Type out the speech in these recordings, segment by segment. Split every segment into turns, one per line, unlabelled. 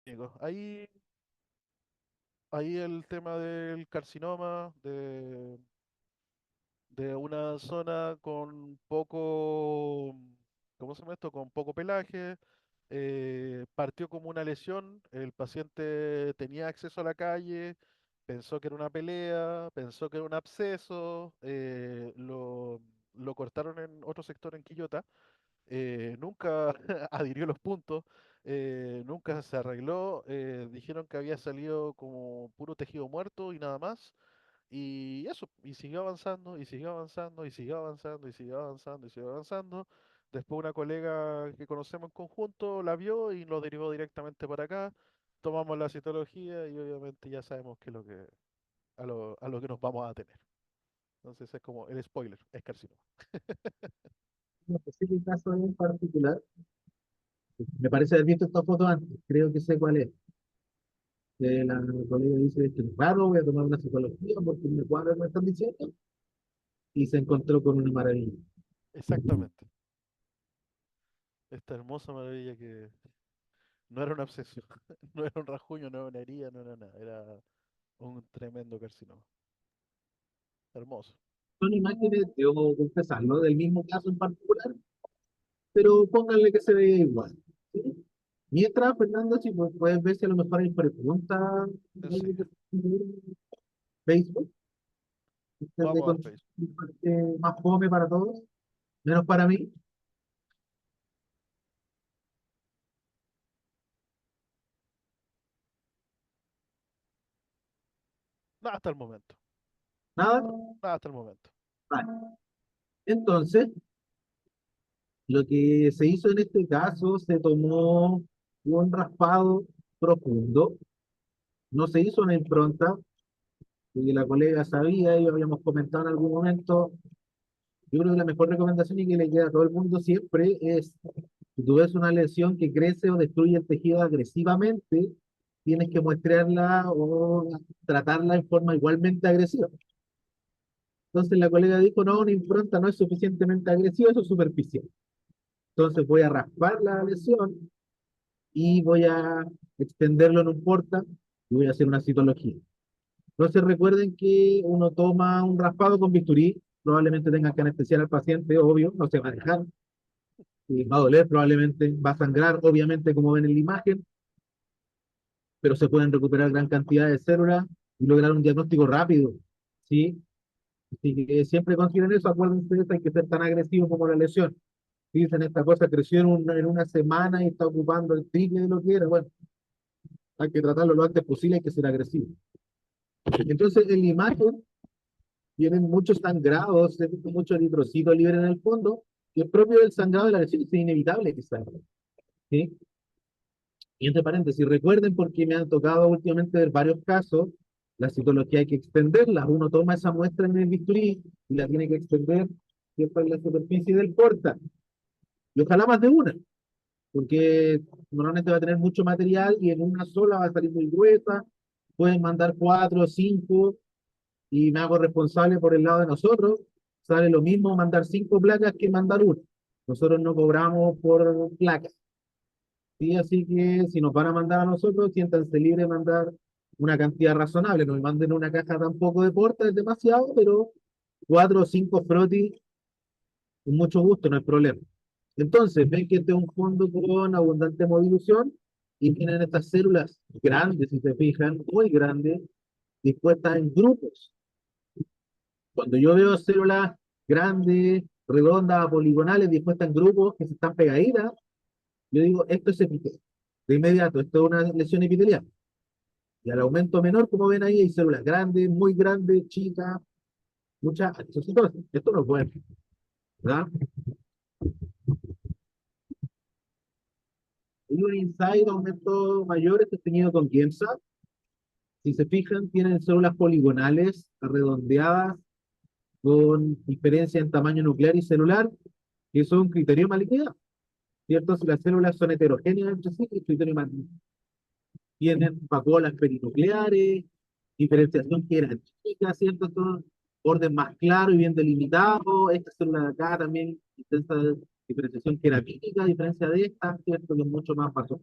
Digo, ahí el tema del carcinoma, de una zona con poco, ¿cómo se llama esto? Con poco pelaje. Partió como una lesión, el paciente tenía acceso a la calle, pensó que era una pelea, pensó que era un absceso, lo cortaron en otro sector en Quillota, nunca adhirió los puntos, nunca se arregló, dijeron que había salido como puro tejido muerto y nada más. Y eso, y siguió avanzando, y siguió avanzando, y siguió avanzando, y siguió avanzando, y siguió avanzando. Después una colega que conocemos en conjunto la vio y lo derivó directamente para acá. Tomamos la citología y obviamente ya sabemos que a lo que nos vamos a tener. Entonces es como el spoiler, es carcinoma.
No sé si el caso en particular, me parece haber visto esta foto antes, creo que sé cuál es. Que la colega dice que claro, voy a tomar una psicología porque me cuadra lo que me están diciendo, y se encontró con una maravilla.
Exactamente. Esta hermosa maravilla que no era una obsesión, no era un rasguño, no era una herida, no era nada, era un tremendo carcinoma. Hermoso.
Son imágenes, debo confesarlo, del mismo caso en particular, pero pónganle que se ve igual. ¿Sí? Mientras, Fernando, si puedes ver si a lo mejor hay preguntas
Sí,
en Facebook, este es de
vamos al Facebook.
más fome para todos, menos para mí.
Nada hasta el momento.
Nada.
Nada hasta el momento.
Vale. Entonces, lo que se hizo en este caso, se tomó un raspado profundo, no se hizo una impronta, y la colega sabía, y lo habíamos comentado en algún momento. Yo creo que la mejor recomendación y que le queda a todo el mundo siempre es, si tú ves una lesión que crece o destruye el tejido agresivamente, tienes que muestrearla o tratarla en forma igualmente agresiva. Entonces la colega dijo, no, una impronta no es suficientemente agresiva, eso es superficial. Entonces voy a raspar la lesión y voy a extenderlo en un porta y voy a hacer una citología. Entonces recuerden que uno toma un raspado con bisturí, probablemente tengan que anestesiar al paciente, obvio, no se va a dejar, va a doler probablemente, va a sangrar, obviamente, como ven en la imagen, pero se pueden recuperar gran cantidad de células y lograr un diagnóstico rápido, ¿sí? Así que siempre consideren eso, acuérdense de eso, hay que ser tan agresivo como la lesión. Si dicen esta cosa creció en una semana y está ocupando el triple de lo que era, bueno, hay que tratarlo lo antes posible, hay que ser agresivo. Entonces, en la imagen tienen muchos sangrados, mucho eritrocito libre en el fondo, que es propio del sangrado de la lesión, es inevitable que salga, ¿sí? Y entre paréntesis, recuerden porque me han tocado últimamente ver varios casos, la citología hay que extenderla, uno toma esa muestra en el bisturí y la tiene que extender siempre en la superficie del porta, y ojalá más de una, porque normalmente va a tener mucho material y en una sola va a salir muy gruesa, pueden mandar cuatro o cinco, y me hago responsable por el lado de nosotros, sale lo mismo mandar cinco placas que mandar una. Nosotros no cobramos por placas. ¿Sí? Así que si nos van a mandar a nosotros, siéntanse libres de mandar una cantidad razonable. No me manden una caja tampoco de porta, es demasiado, pero cuatro o cinco frotis, con mucho gusto, no hay problema. Entonces, ven que este es un fondo con abundante movilización y tienen estas células grandes, si se fijan, muy grandes, dispuestas en grupos. Cuando yo veo células grandes, redondas, poligonales, dispuestas en grupos que se están pegaditas, yo digo, esto es epitelio. De inmediato, esto es una lesión epitelial. Y al aumento menor, como ven ahí, hay células grandes, muy grandes, chicas, muchas. Esto no es bueno, ¿verdad? Hay un insight, aumento mayor, este teñido con Giemsa. Si se fijan, tienen células poligonales, redondeadas, con diferencia en tamaño nuclear y celular, que eso es un criterio de malignidad, ¿cierto? Si las células son heterogéneas entre sí, el criterio de malignidad. Tienen vacuolas perinucleares, diferenciación jerárquica, ¿cierto? Todo orden más claro y bien delimitado. Esta célula de acá también, intensa diferenciación queratínica, a diferencia de esta, ¿cierto? Que es mucho más vaso.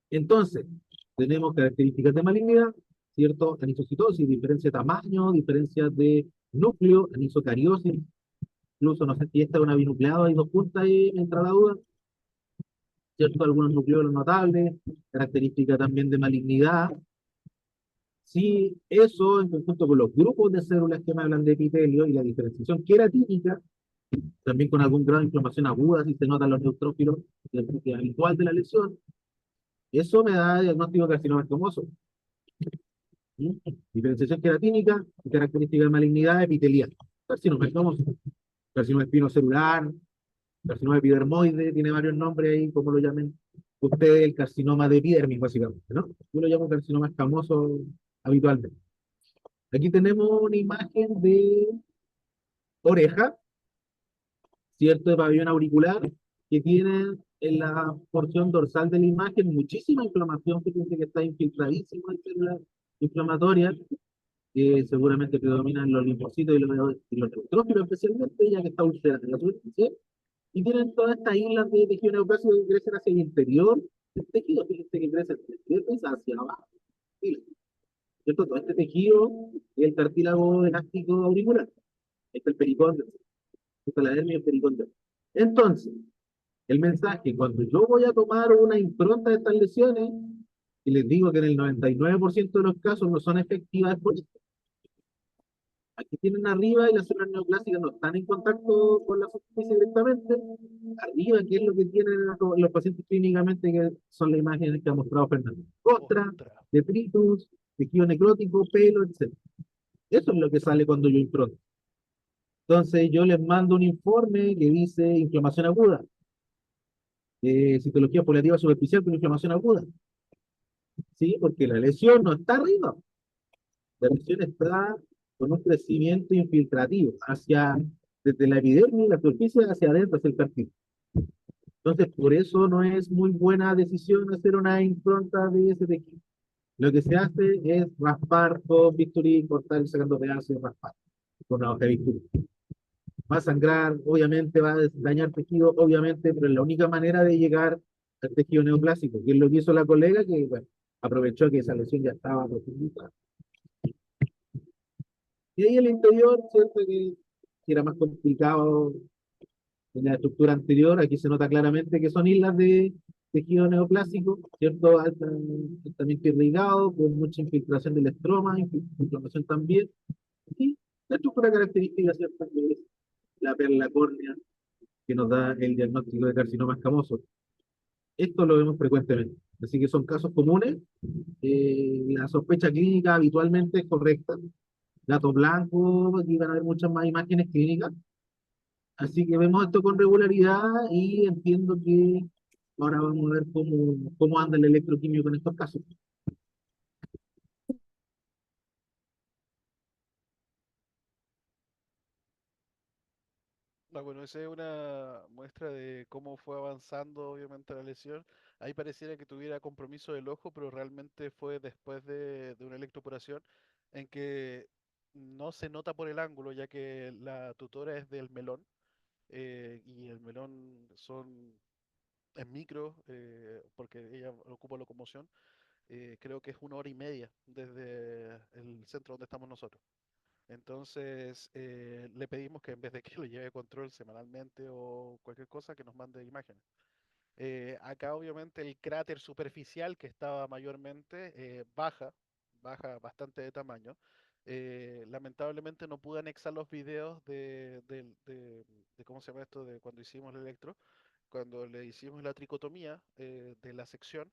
Entonces, tenemos características de malignidad, ¿cierto? Anisocitosis, diferencia de tamaño, diferencias de núcleo, anisocariosis, incluso no sé si esta es una binucleada, hay dos puntas ahí, me entra la duda, ¿cierto? Algunos núcleos notables, características también de malignidad. Sí, eso en conjunto con los grupos de células que me hablan de epitelio y la diferenciación queratínica, también con algún grado de inflamación aguda, si se notan los neutrófilos, que es habitual de la lesión, eso me da diagnóstico de carcinoma escamoso. ¿Mm? Diferenciación queratínica y característica de malignidad epitelial. Carcinoma escamoso, carcinoma espinocelular, carcinoma epidermoide, tiene varios nombres ahí, como lo llamen ustedes, el carcinoma de epidermis, básicamente, ¿no? Yo lo llamo carcinoma escamoso habitualmente. Aquí tenemos una imagen de oreja, ¿cierto? De pabellón auricular, que tiene en la porción dorsal de la imagen muchísima inflamación, que dice que está infiltradísima en células inflamatorias, que seguramente predominan los linfocitos y los neutrófilos especialmente, ya que está ulcerada en la superficie, y tienen todas estas islas de tejido neoplásico que crecen hacia el interior del tejido, fíjense que crecen desde hacia abajo, ¿cierto? Todo este tejido es el cartílago elástico auricular, este es el pericóndilo, esta es la hernia del pericóndilo. Entonces, el mensaje, cuando yo voy a tomar una impronta de estas lesiones, y les digo que en el 99% de los casos no son efectivas por esto. Aquí tienen arriba y las células neoplásicas no están en contacto con la superficie directamente. Arriba, ¿qué es lo que tienen los pacientes clínicamente? Que son las imágenes que ha mostrado Fernando. Costra,
Ostras.
detritus, tejido necrótico, pelo, etc. Eso es lo que sale cuando yo impronto. Entonces yo les mando un informe que dice inflamación aguda, citología poliativa superficial con inflamación aguda. ¿Sí? Porque la lesión no está arriba, la lesión está con un crecimiento infiltrativo hacia, desde la epidermis, la superficie, hacia adentro, hacia el cartílago. Entonces, por eso no es muy buena decisión hacer una impronta de ese tejido. Lo que se hace es raspar con bisturí, cortar y sacando pedazos y raspar con una hoja de bisturí. Va a sangrar, obviamente, va a dañar tejido, obviamente, pero es la única manera de llegar al tejido neoplásico, que es lo que hizo la colega, que bueno, aprovechó que esa lesión ya estaba profundizada. Y ahí el interior, cierto que era más complicado en la estructura anterior, aquí se nota claramente que son islas de tejido neoplásico, ¿cierto? Altamente irrigado, con mucha infiltración del estroma, infiltración también, y la estructura característica, ¿cierto? Que es la perla córnea, que nos da el diagnóstico de carcinoma escamoso. Esto lo vemos frecuentemente. Así que son casos comunes. La sospecha clínica habitualmente es correcta. Gato blanco, aquí van a haber muchas más imágenes clínicas. Así que vemos esto con regularidad y entiendo que ahora vamos a ver cómo anda el electroquímico en estos casos.
Ah, bueno, esa es una muestra de cómo fue avanzando obviamente la lesión. Ahí pareciera que tuviera compromiso del ojo, pero realmente fue después de una electroporación en que no se nota por el ángulo, ya que la tutora es del melón, y el melón es micro, porque ella ocupa locomoción. Creo que es 1 hora y media desde el centro donde estamos nosotros. Entonces, le pedimos que en vez de que lo lleve a control semanalmente o cualquier cosa, que nos mande imágenes. Acá obviamente el cráter superficial que estaba mayormente baja bastante de tamaño. Lamentablemente no pude anexar los videos de ¿cómo se llama esto? De cuando hicimos el electro, cuando le hicimos la tricotomía de la sección.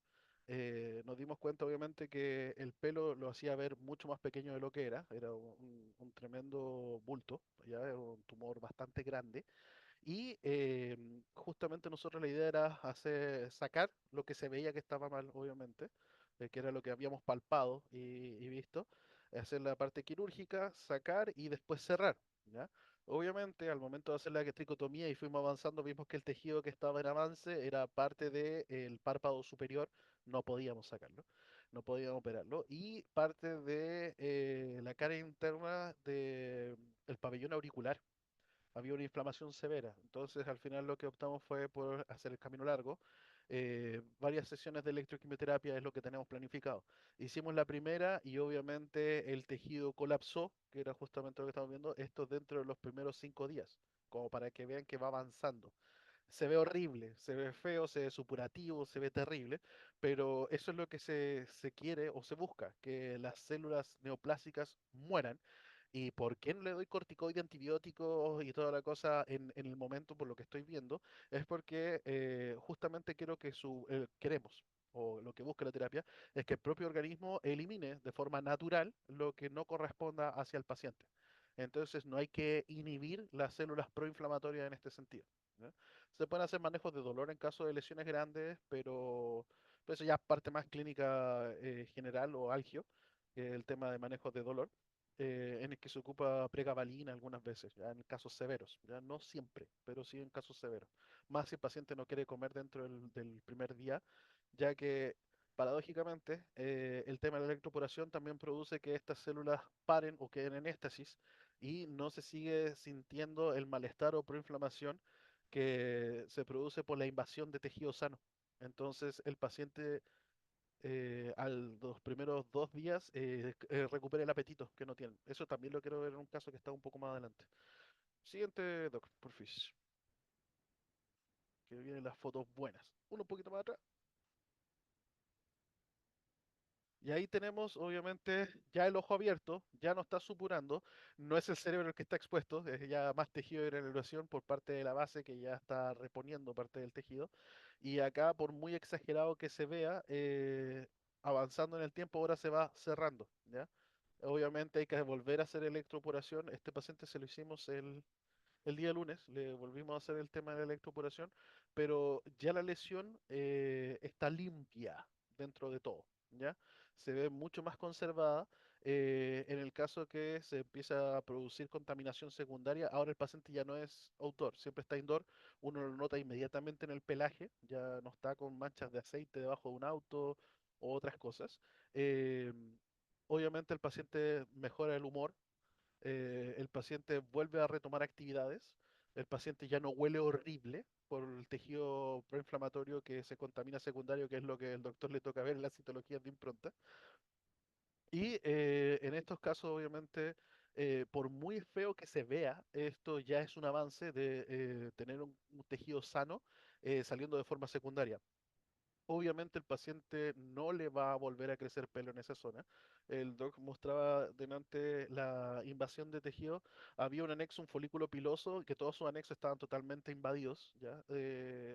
Nos dimos cuenta obviamente que el pelo lo hacía ver mucho más pequeño de lo que era un tremendo bulto, ya era un tumor bastante grande y justamente nosotros la idea era sacar lo que se veía que estaba mal, obviamente, que era lo que habíamos palpado y visto, hacer la parte quirúrgica, sacar y después cerrar, ¿ya? Obviamente, al momento de hacer la tricotomía y fuimos avanzando, vimos que el tejido que estaba en avance era parte del párpado superior, no podíamos sacarlo, no podíamos operarlo, y parte de la cara interna del pabellón auricular había una inflamación severa. Entonces, al final lo que optamos fue por hacer el camino largo. varias sesiones de electroquimioterapia es lo que tenemos planificado. Hicimos la primera y obviamente el tejido colapsó, que era justamente lo que estamos viendo, esto dentro de los primeros 5 días, como para que vean que va avanzando. Se ve horrible, se ve feo, se ve supurativo, se ve terrible, pero eso es lo que se quiere o se busca, que las células neoplásicas mueran. ¿Y por qué no le doy corticoide, antibióticos y toda la cosa en el momento, por lo que estoy viendo? Es porque justamente quiero que queremos, o lo que busca la terapia, es que el propio organismo elimine de forma natural lo que no corresponda hacia el paciente. Entonces no hay que inhibir las células proinflamatorias en este sentido. ¿Ya? Se pueden hacer manejos de dolor en caso de lesiones grandes, pero pues eso ya es parte más clínica general o algio, que es el tema de manejos de dolor, en el que se ocupa pregabalina algunas veces, ya en casos severos, ya no siempre, pero sí en casos severos. Más si el paciente no quiere comer dentro del primer día, ya que paradójicamente el tema de la electroporación también produce que estas células paren o queden en éstasis y no se sigue sintiendo el malestar o proinflamación que se produce por la invasión de tejido sano. Entonces el paciente los primeros 2 días recupere el apetito que no tienen. Eso también lo quiero ver en un caso que está un poco más adelante. Siguiente, Doc, porfis. Que vienen las fotos buenas. Uno un poquito más atrás. Y ahí tenemos, obviamente, ya el ojo abierto, ya no está supurando, no es el cerebro el que está expuesto, es ya más tejido de granulación por parte de la base que ya está reponiendo parte del tejido. Y acá, por muy exagerado que se vea, avanzando en el tiempo, ahora se va cerrando, ¿ya? Obviamente hay que volver a hacer electroporación. Este paciente se lo hicimos el día lunes, le volvimos a hacer el tema de la electroporación, pero ya la lesión está limpia dentro de todo, ¿ya? Se ve mucho más conservada. En el caso que se empieza a producir contaminación secundaria, ahora el paciente ya no es outdoor, siempre está indoor, uno lo nota inmediatamente en el pelaje, ya no está con manchas de aceite debajo de un auto o otras cosas. Eh, Obviamente el paciente mejora el humor, el paciente vuelve a retomar actividades, el paciente ya no huele horrible por el tejido proinflamatorio que se contamina secundario, que es lo que el doctor le toca ver en las citologías de impronta. Y en estos casos, obviamente, por muy feo que se vea, esto ya es un avance de tener un tejido sano saliendo de forma secundaria. Obviamente el paciente no le va a volver a crecer pelo en esa zona. El doc mostraba delante la invasión de tejido. Había un anexo, un folículo piloso, que todos sus anexos estaban totalmente invadidos, ¿ya?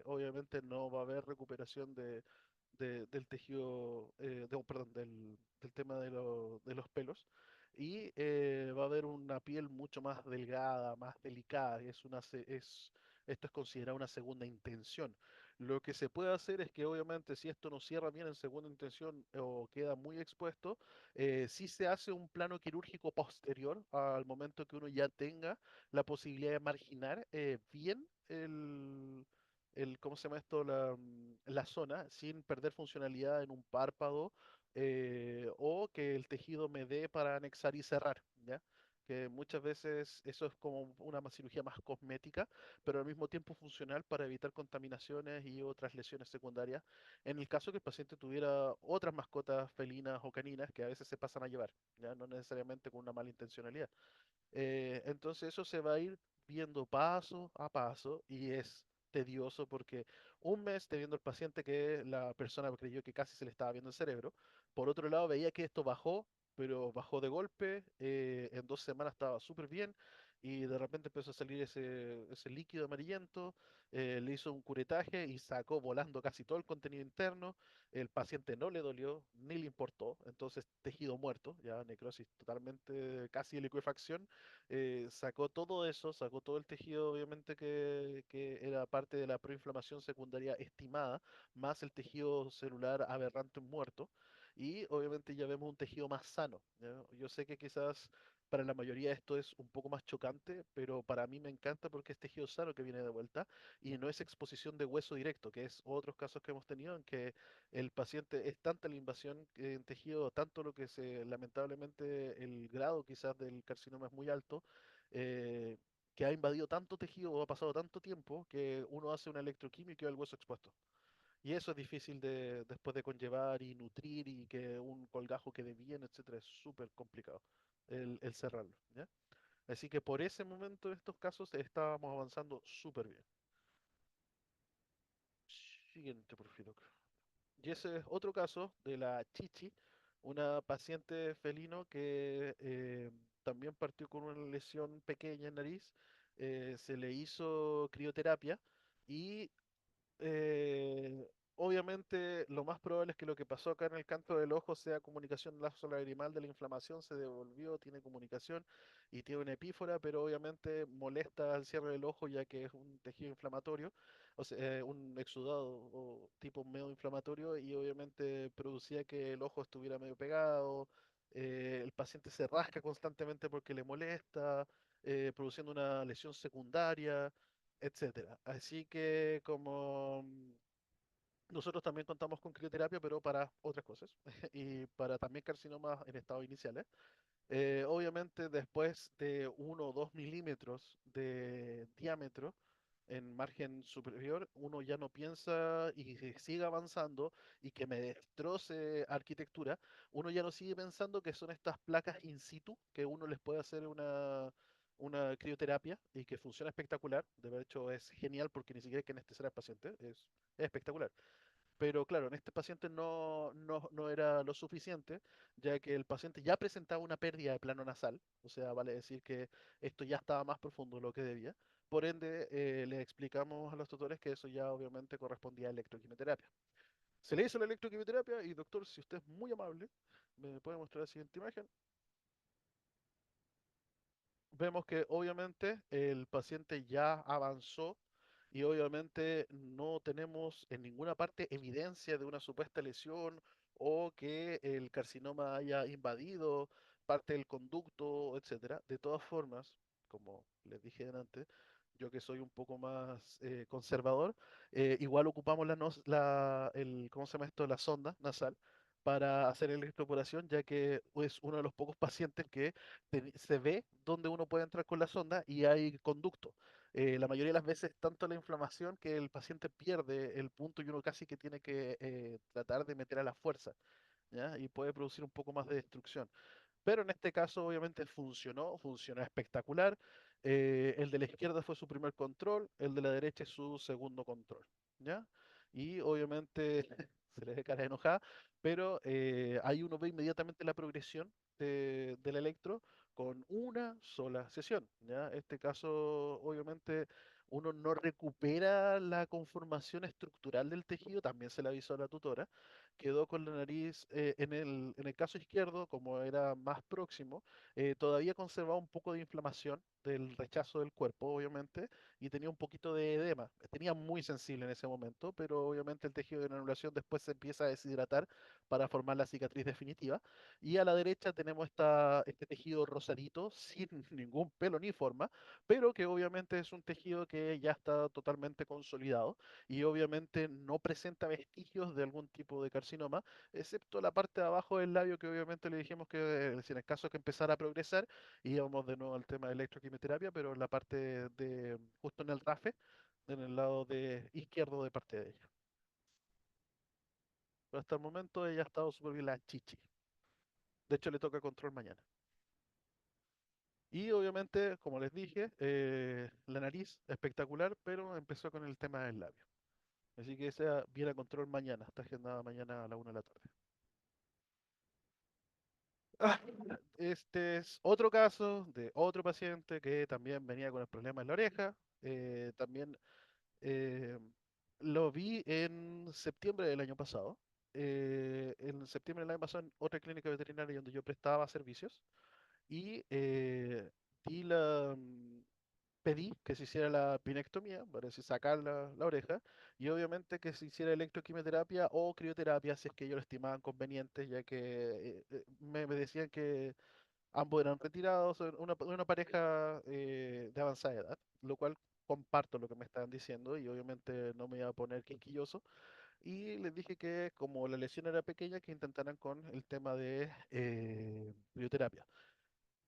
Obviamente no va a haber recuperación del tejido, perdón, del tema de los pelos. Y va a haber una piel mucho más delgada, más delicada. Esto es considerado una segunda intención. Lo que se puede hacer es que obviamente si esto no cierra bien en segunda intención o queda muy expuesto, sí se hace un plano quirúrgico posterior al momento que uno ya tenga la posibilidad de marginar bien ¿cómo se llama esto? La zona sin perder funcionalidad en un párpado o que el tejido me dé para anexar y cerrar, ¿ya? Que muchas veces eso es como una cirugía más cosmética, pero al mismo tiempo funcional para evitar contaminaciones y otras lesiones secundarias, en el caso que el paciente tuviera otras mascotas felinas o caninas que a veces se pasan a llevar, ya no necesariamente con una mala intencionalidad. Entonces eso se va a ir viendo paso a paso y es tedioso porque un mes teniendo el paciente que la persona creyó que casi se le estaba viendo el cerebro, por otro lado veía que esto bajó, pero bajó de golpe, en 2 semanas estaba súper bien y de repente empezó a salir ese líquido amarillento, le hizo un curetaje y sacó volando casi todo el contenido interno, el paciente no le dolió ni le importó, entonces tejido muerto, ya necrosis totalmente casi de licuefacción, sacó todo eso, sacó todo el tejido, obviamente, que era parte de la proinflamación secundaria estimada, más el tejido celular aberrante muerto, y obviamente ya vemos un tejido más sano. ¿Ya? Yo sé que quizás para la mayoría esto es un poco más chocante, pero para mí me encanta porque es tejido sano que viene de vuelta y no es exposición de hueso directo, que es otros casos que hemos tenido en que el paciente es tanta la invasión en tejido, tanto lo que lamentablemente el grado quizás del carcinoma es muy alto, eh, que ha invadido tanto tejido o ha pasado tanto tiempo que uno hace una electroquimio y queda el hueso expuesto. Y eso es difícil de después de conllevar y nutrir y que un colgajo quede bien, etcétera. Es súper complicado el cerrarlo, ¿ya? Así que por ese momento en estos casos estábamos avanzando súper bien. Siguiente, por favor. Y ese es otro caso de la Chichi, una paciente felino que también partió con una lesión pequeña en nariz, se le hizo crioterapia y obviamente, lo más probable es que lo que pasó acá en el canto del ojo sea comunicación laxo-lagrimal de la inflamación, se devolvió, tiene comunicación y tiene una epífora, pero obviamente molesta al cierre del ojo ya que es un tejido inflamatorio, o sea, un exudado o tipo medio inflamatorio y obviamente producía que el ojo estuviera medio pegado, el paciente se rasca constantemente porque le molesta, produciendo una lesión secundaria, etcétera. Así que como nosotros también contamos con crioterapia, pero para otras cosas y para también carcinomas en estado iniciales. Obviamente después de 1 o 2 milímetros de diámetro en margen superior, uno ya no piensa y que siga avanzando y que me destroce arquitectura, uno ya no sigue pensando que son estas placas in situ, que uno les puede hacer una crioterapia y que funciona espectacular. De hecho, es genial porque ni siquiera hay que anestesiar al paciente, es espectacular. Pero claro, en este paciente no era lo suficiente, ya que el paciente ya presentaba una pérdida de plano nasal, o sea, vale decir que esto ya estaba más profundo de lo que debía. Por ende, le explicamos a los tutores que eso ya obviamente correspondía a electroquimioterapia. Se le hizo la electroquimioterapia y doctor, si usted es muy amable, me puede mostrar la siguiente imagen. Vemos que obviamente el paciente ya avanzó y obviamente no tenemos en ninguna parte evidencia de una supuesta lesión o que el carcinoma haya invadido parte del conducto, etcétera. De todas formas, como les dije antes, yo que soy un poco más conservador, igual ocupamos ¿cómo se llama esto? La sonda nasal para hacer electroporación, ya que es uno de los pocos pacientes que se ve dónde uno puede entrar con la sonda y hay conducto. La mayoría de las veces tanto la inflamación que el paciente pierde el punto y uno casi que tiene que tratar de meter a la fuerza, ¿ya? Y puede producir un poco más de destrucción. Pero en este caso, obviamente, funcionó espectacular. El de la izquierda fue su primer control, el de la derecha es su segundo control, ¿ya? Y obviamente se le ve cara enojada, pero ahí uno ve inmediatamente la progresión del electro con una sola sesión, ¿ya? Este caso, obviamente, uno no recupera la conformación estructural del tejido, también se le avisó a la tutora, quedó con la nariz en el caso izquierdo, como era más próximo, todavía conservaba un poco de inflamación del rechazo del cuerpo, obviamente, y tenía un poquito de edema. Tenía muy sensible en ese momento, pero obviamente el tejido de granulación después se empieza a deshidratar para formar la cicatriz definitiva. Y a la derecha tenemos este tejido rosadito, sin ningún pelo ni forma, pero que obviamente es un tejido que ya está totalmente consolidado y obviamente no presenta vestigios de algún tipo de carcinoma, excepto la parte de abajo del labio que obviamente le dijimos que si en el caso que empezara a progresar, íbamos de nuevo al tema de electroquimioterapia, pero en la parte de justo en el RAFE, en el lado de izquierdo de parte de ella. Pero hasta el momento ella ha estado súper bien la chichi. De hecho, le toca control mañana. Y obviamente, como les dije, la nariz espectacular, pero empezó con el tema del labio. Así que esa viene a control mañana, está agendada mañana a la 1 de la tarde. Ah, este es otro caso de otro paciente que también venía con el problema en la oreja. También eh, lo vi en septiembre del año pasado. En septiembre del año pasado en otra clínica veterinaria donde yo prestaba servicios y di la, mm, pedí que se hiciera la pinectomía, para decir, sacar la oreja, y obviamente que se hiciera electroquimioterapia o crioterapia si es que ellos lo estimaban conveniente, ya que me decían que ambos eran retirados, una pareja de avanzada edad, lo cual comparto lo que me estaban diciendo y obviamente no me iba a poner quisquilloso. Y les dije que como la lesión era pequeña, que intentaran con el tema de crioterapia.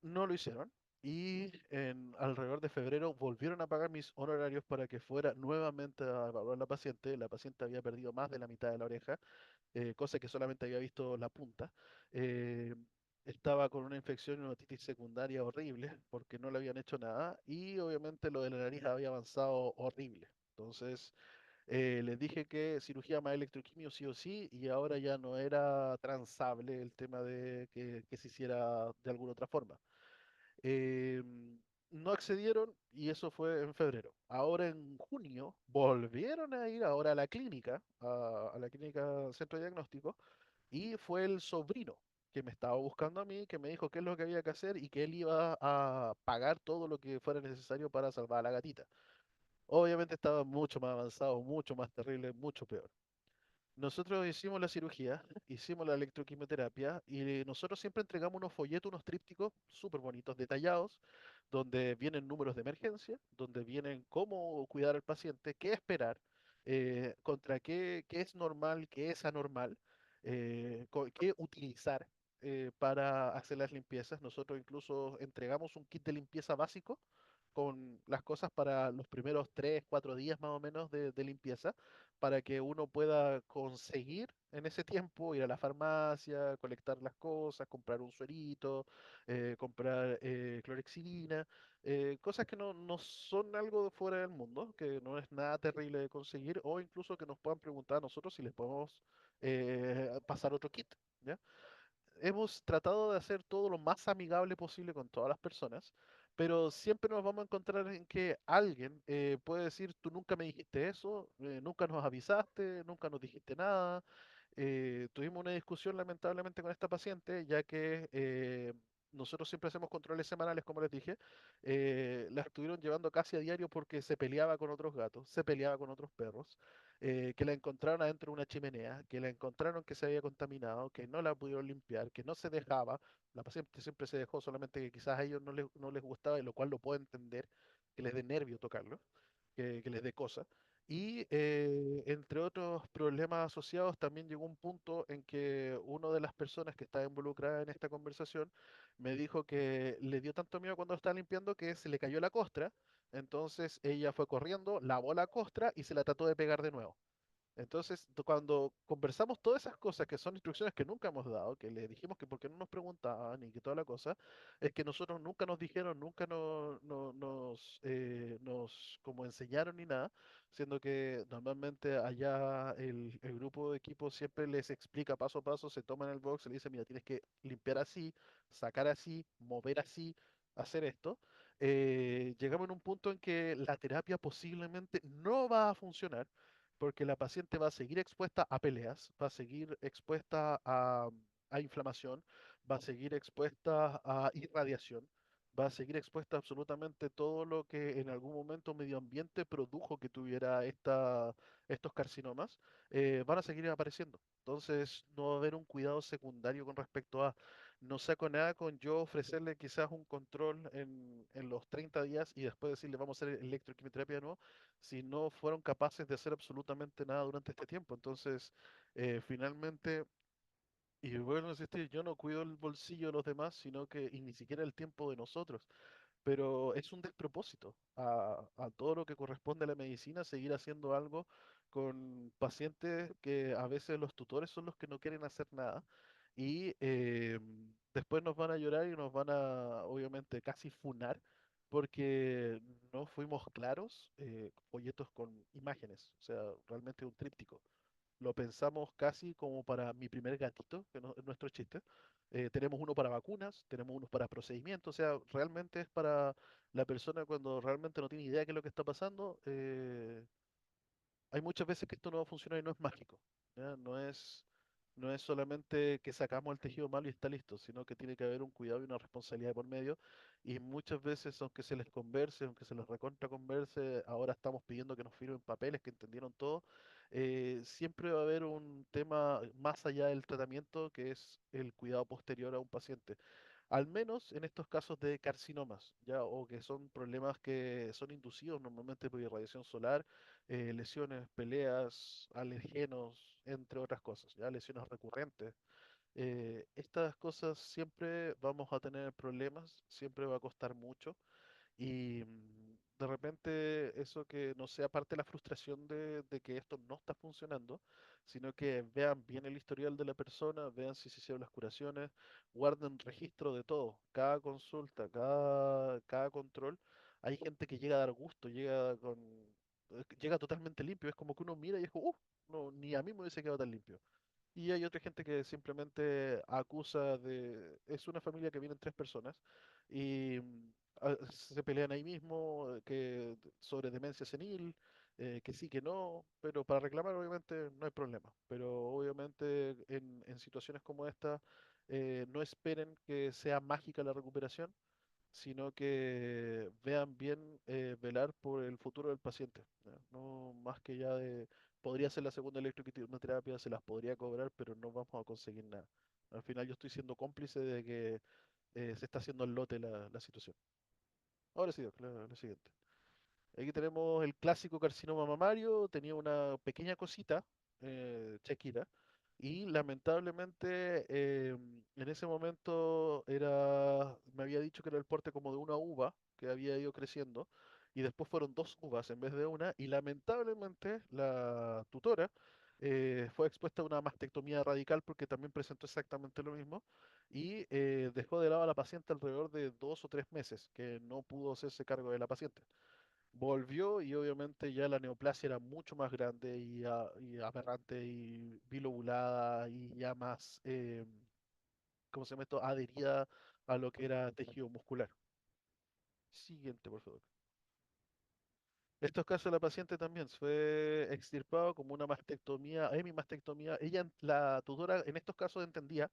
No lo hicieron. Y en alrededor de febrero volvieron a pagar mis honorarios para que fuera nuevamente a evaluar la paciente. La paciente había perdido más de la mitad de la oreja, cosa que solamente había visto la punta. Eh, Estaba con una infección y una otitis secundaria horrible porque no le habían hecho nada y obviamente lo de la nariz había avanzado horrible. Entonces les dije que cirugía más electroquimio sí o sí y ahora ya no era transable el tema de que se hiciera de alguna otra forma. Eh, no accedieron y eso fue en febrero. Ahora en junio volvieron a ir ahora a la clínica, a la clínica Centro de Diagnóstico, y fue el sobrino que me estaba buscando a mí, que me dijo qué es lo que había que hacer y que él iba a pagar todo lo que fuera necesario para salvar a la gatita. Obviamente estaba mucho más avanzado, mucho más terrible, mucho peor. Nosotros hicimos la cirugía, hicimos la electroquimioterapia y nosotros siempre entregamos unos folletos, unos trípticos súper bonitos, detallados, donde vienen números de emergencia, donde vienen cómo cuidar al paciente, qué esperar, contra qué es normal, qué es anormal, qué utilizar para hacer las limpiezas. Nosotros incluso entregamos un kit de limpieza básico con las cosas para los primeros 3, 4 días más o menos de limpieza para que uno pueda conseguir en ese tiempo ir a la farmacia, colectar las cosas, comprar un suerito, comprar clorexidina, cosas que no son algo de fuera del mundo, que no es nada terrible de conseguir, o incluso que nos puedan preguntar a nosotros si les podemos pasar otro kit, ¿ya? Hemos tratado de hacer todo lo más amigable posible con todas las personas, pero siempre nos vamos a encontrar en que alguien puede decir, tú nunca me dijiste eso, nunca nos avisaste, nunca nos dijiste nada. Tuvimos una discusión lamentablemente con esta paciente, ya que nosotros siempre hacemos controles semanales, como les dije, la estuvieron llevando casi a diario porque se peleaba con otros gatos, se peleaba con otros perros, que la encontraron adentro de una chimenea, que la encontraron que se había contaminado, que no la pudieron limpiar, que no se dejaba. La paciente siempre se dejó, solamente que quizás a ellos no les gustaba, y lo cual lo puedo entender, que les dé nervio tocarlo, que les dé cosa. Y entre otros problemas asociados, también llegó un punto en que una de las personas que estaba involucrada en esta conversación me dijo que le dio tanto miedo cuando estaba limpiando que se le cayó la costra. Entonces ella fue corriendo, lavó la costra y se la trató de pegar de nuevo. Entonces, cuando conversamos todas esas cosas que son instrucciones que nunca hemos dado, que le dijimos que por qué no nos preguntaban y que toda la cosa, es que nosotros nunca nos dijeron, nunca nos como enseñaron ni nada, siendo que normalmente allá el grupo de equipo siempre les explica paso a paso, se toman el box, se le dice, mira, tienes que limpiar así, sacar así, mover así, hacer esto. Llegamos en un punto en que la terapia posiblemente no va a funcionar porque la paciente va a seguir expuesta a peleas, va a seguir expuesta a inflamación, va a seguir expuesta a irradiación, va a seguir expuesta a absolutamente todo lo que en algún momento medio ambiente produjo que tuviera estos carcinomas, van a seguir apareciendo. Entonces no va a haber un cuidado secundario con respecto a, no saco nada con yo ofrecerle quizás un control en los 30 días y después decirle vamos a hacer electroquimioterapia de nuevo si no fueron capaces de hacer absolutamente nada durante este tiempo. Entonces, finalmente, y bueno, insistir, yo no cuido el bolsillo de los demás, sino que, y ni siquiera el tiempo de nosotros, pero es un despropósito a todo lo que corresponde a la medicina seguir haciendo algo con pacientes que a veces los tutores son los que no quieren hacer nada y después nos van a llorar y nos van a, obviamente, casi funar porque no fuimos claros, folletos con imágenes, o sea, realmente un tríptico. Lo pensamos casi como para mi primer gatito, que no, es nuestro chiste. Tenemos uno para vacunas, tenemos uno para procedimientos, o sea, realmente es para la persona cuando realmente no tiene idea de qué es lo que está pasando. Hay muchas veces que esto no va a funcionar y no es mágico, ¿ya? No es solamente que sacamos el tejido malo y está listo, sino que tiene que haber un cuidado y una responsabilidad por medio. Y muchas veces, aunque se les converse, aunque se les recontra converse, ahora estamos pidiendo que nos firmen papeles, que entendieron todo. Siempre va a haber un tema más allá del tratamiento, que es el cuidado posterior a un paciente. Al menos en estos casos de carcinomas, ya, o que son problemas que son inducidos normalmente por irradiación solar, lesiones, peleas, alergenos, entre otras cosas, ya, lesiones recurrentes. Estas cosas siempre vamos a tener problemas, siempre va a costar mucho. Y de repente eso que no sea parte de la frustración de que esto no está funcionando, sino que vean bien el historial de la persona, vean si se hicieron las curaciones, guarden registro de todo, cada consulta, cada control. Hay gente que llega a dar gusto, llega totalmente limpio, es como que uno mira y es como, no, ni a mí me hubiese quedado tan limpio. Y hay otra gente que simplemente acusa de... Es una familia que vienen tres personas y se pelean ahí mismo sobre demencia senil, que sí, que no, pero para reclamar obviamente no hay problema. Pero obviamente en situaciones como esta no esperen que sea mágica la recuperación, sino que vean bien velar por el futuro del paciente, ¿ya? No más que ya de, podría ser la segunda electroquimioterapia, se las podría cobrar, pero no vamos a conseguir nada. Al final yo estoy siendo cómplice de que se está haciendo al lote la situación. Ahora sí, Doc, la siguiente. Aquí tenemos el clásico carcinoma mamario, tenía una pequeña cosita, Shakira, y lamentablemente en ese momento me había dicho que era el porte como de una uva que había ido creciendo, y después fueron dos uvas en vez de una, y lamentablemente la tutora fue expuesta a una mastectomía radical porque también presentó exactamente lo mismo, y dejó de lado a la paciente alrededor de 2 o 3 meses, que no pudo hacerse cargo de la paciente. Volvió y obviamente ya la neoplasia era mucho más grande y aberrante y bilobulada y ya más, ¿cómo se llama esto? Adherida a lo que era tejido muscular. Siguiente, por favor. Estos casos la paciente también fue extirpado como una mastectomía, hemimastectomía. Ella, la tutora, en estos casos entendía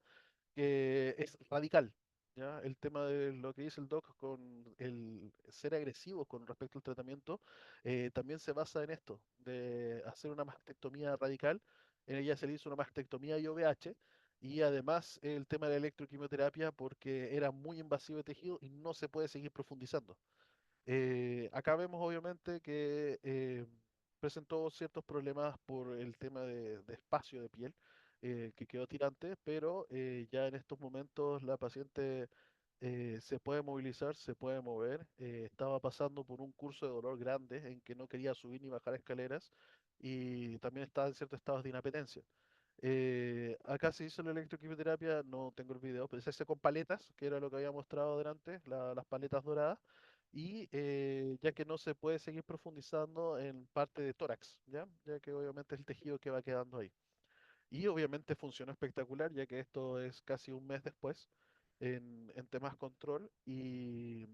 que es radical, ¿ya? El tema de lo que dice el doc con el ser agresivo con respecto al tratamiento, también se basa en esto, de hacer una mastectomía radical. En ella se le hizo una mastectomía IOVH y además el tema de la electroquimioterapia porque era muy invasivo de tejido y no se puede seguir profundizando. Acá vemos obviamente que presentó ciertos problemas por el tema de espacio de piel, que quedó tirante, pero ya en estos momentos la paciente se puede movilizar, se puede mover, estaba pasando por un curso de dolor grande en que no quería subir ni bajar escaleras y también estaba en ciertos estados de inapetencia. Acá se hizo la electroquimioterapia, no tengo el video, pero se hace con paletas, que era lo que había mostrado delante, las paletas doradas, y ya que no se puede seguir profundizando en parte de tórax, ya que obviamente es el tejido que va quedando ahí. Y obviamente funcionó espectacular, ya que esto es casi un mes después en temas control y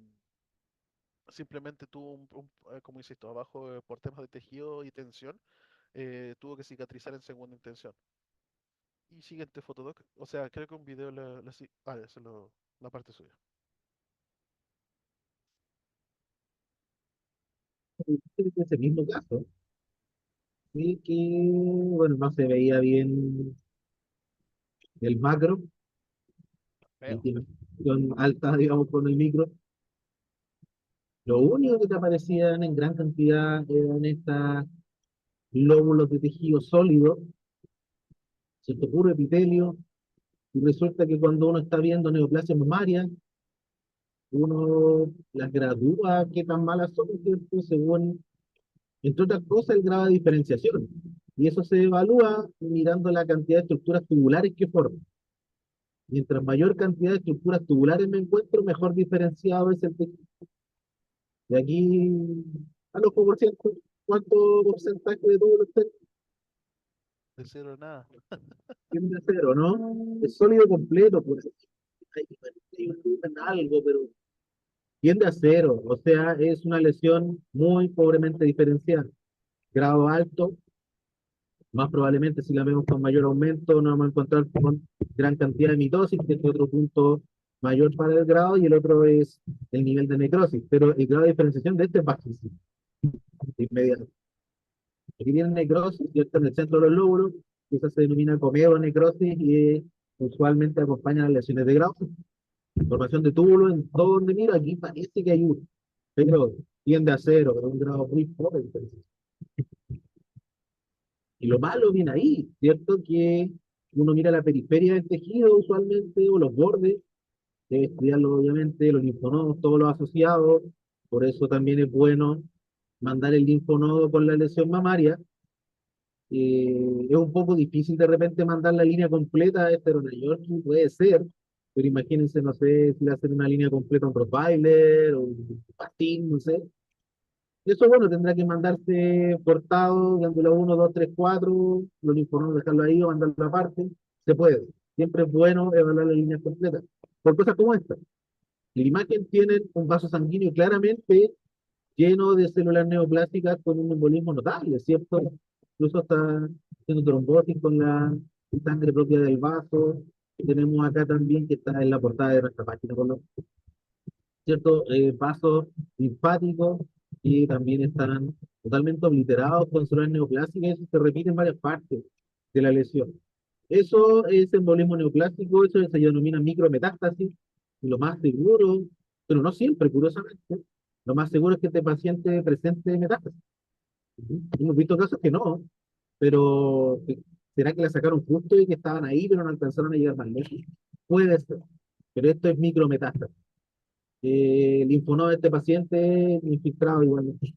simplemente tuvo como insisto, abajo por temas de tejido y tensión, tuvo que cicatrizar en segunda intención. Y siguiente fotodoc. O sea, creo que un video esa es la parte suya.
Ese mismo caso, y que, bueno, no se veía bien el macro, y
Feo.
tiene una alta, digamos, con el micro. Lo único que te aparecían en gran cantidad eran estos lóbulos de tejido sólido, ¿cierto? Puro epitelio, y resulta que cuando uno está viendo neoplasia mamaria, uno las gradúa qué tan malas son, ¿cierto? Según, entre otras cosas, el grado de diferenciación. Y eso se evalúa mirando la cantidad de estructuras tubulares que forman. Mientras mayor cantidad de estructuras tubulares me encuentro, mejor diferenciado es el tejido. De aquí, al ojo por ciento, ¿cuánto porcentaje de túbulos
De cero nada.
tiende a cero, no? Es sólido completo, por ahí hay algo, pero tiende a cero. O sea, es una lesión muy pobremente diferenciada. Grado alto, más probablemente si la vemos con mayor aumento, nos vamos a encontrar con gran cantidad de mitosis, que es otro punto mayor para el grado, y el otro es el nivel de necrosis. Pero el grado de diferenciación de este es bajísimo, de inmediato. Aquí tiene necrosis, ¿cierto? En el centro de los lóbulos, y esa se denomina comedonecrosis y usualmente acompaña las lesiones de grado. Formación de túbulo en todo donde miro, aquí parece que hay uno, pero tiende a cero, pero un grado muy pobre. Y lo malo viene ahí, ¿cierto? Que uno mira la periferia del tejido usualmente, o los bordes, debe estudiarlo obviamente, los linfonodos, todos los asociados, por eso también es bueno mandar el linfonodo con la lesión mamaria. Es un poco difícil de repente mandar la línea completa de Esteronayorki, puede ser, pero imagínense, no sé, si le hacen una línea completa a un Rottweiler o un Pastín, no sé. Eso, bueno, tendrá que mandarse cortado, dándole 1, 2, 3, 4, los linfonodos dejarlo ahí o mandarlo aparte. Se puede. Siempre es bueno evaluar las líneas completas. Por cosas como esta. La imagen tiene un vaso sanguíneo claramente lleno de células neoplásicas con un embolismo notable, ¿cierto? Incluso está haciendo trombosis con la sangre propia del vaso. Tenemos acá también que está en la portada de nuestra página, por lo ciertos vasos linfáticos que también están totalmente obliterados con células neoplásicas, y eso se repite en varias partes de la lesión. Eso es embolismo neoplásico, eso se denomina micrometástasis, y lo más seguro, pero no siempre, curiosamente, lo más seguro es que este paciente presente metástasis. Hemos visto casos que no, pero ¿será que la sacaron justo y que estaban ahí, pero no alcanzaron a llegar más lejos? Puede ser, pero esto es micrometástasis. El linfonodo de este paciente infiltrado igualmente.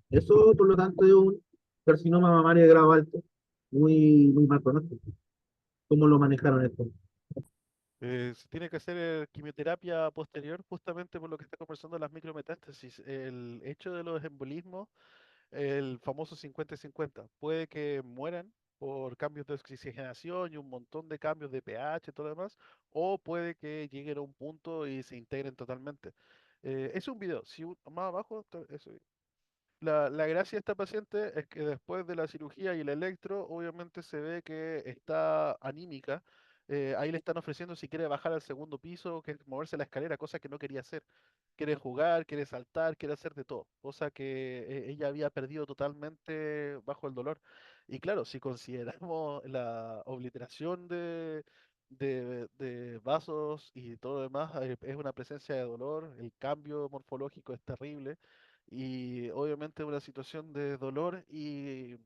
Eso, por lo tanto, es un carcinoma mamario de grado alto, muy mal pronóstico. ¿Cómo lo manejaron esto?
Se tiene que hacer quimioterapia posterior justamente por lo que está conversando las micrometástasis. El hecho de los embolismos, el famoso 50-50, puede que mueran por cambios de oxigenación y un montón de cambios de pH y todo lo demás, o puede que lleguen a un punto y se integren totalmente. Es un video, si más abajo, eso. La gracia de esta paciente es que después de la cirugía y el electro, obviamente se ve que está anímica. Ahí le están ofreciendo si quiere bajar al segundo piso, que moverse la escalera, cosa que no quería hacer. Quiere jugar, quiere saltar, quiere hacer de todo, cosa que ella había perdido totalmente bajo el dolor. Y claro, si consideramos la obliteración de vasos y todo lo demás, es una presencia de dolor, el cambio morfológico es terrible y obviamente una situación de dolor y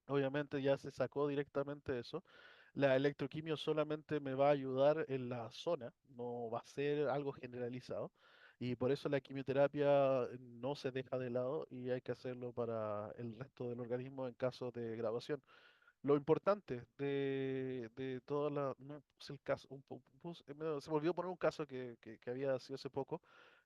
obviamente ya se sacó directamente eso. La electroquimio solamente me va a ayudar en la zona, no va a ser algo generalizado. Y por eso la quimioterapia no se deja de lado y hay que hacerlo para el resto del organismo en caso de graduación. Lo importante de toda la... No puse el caso, se me olvidó poner un caso que había sido hace poco,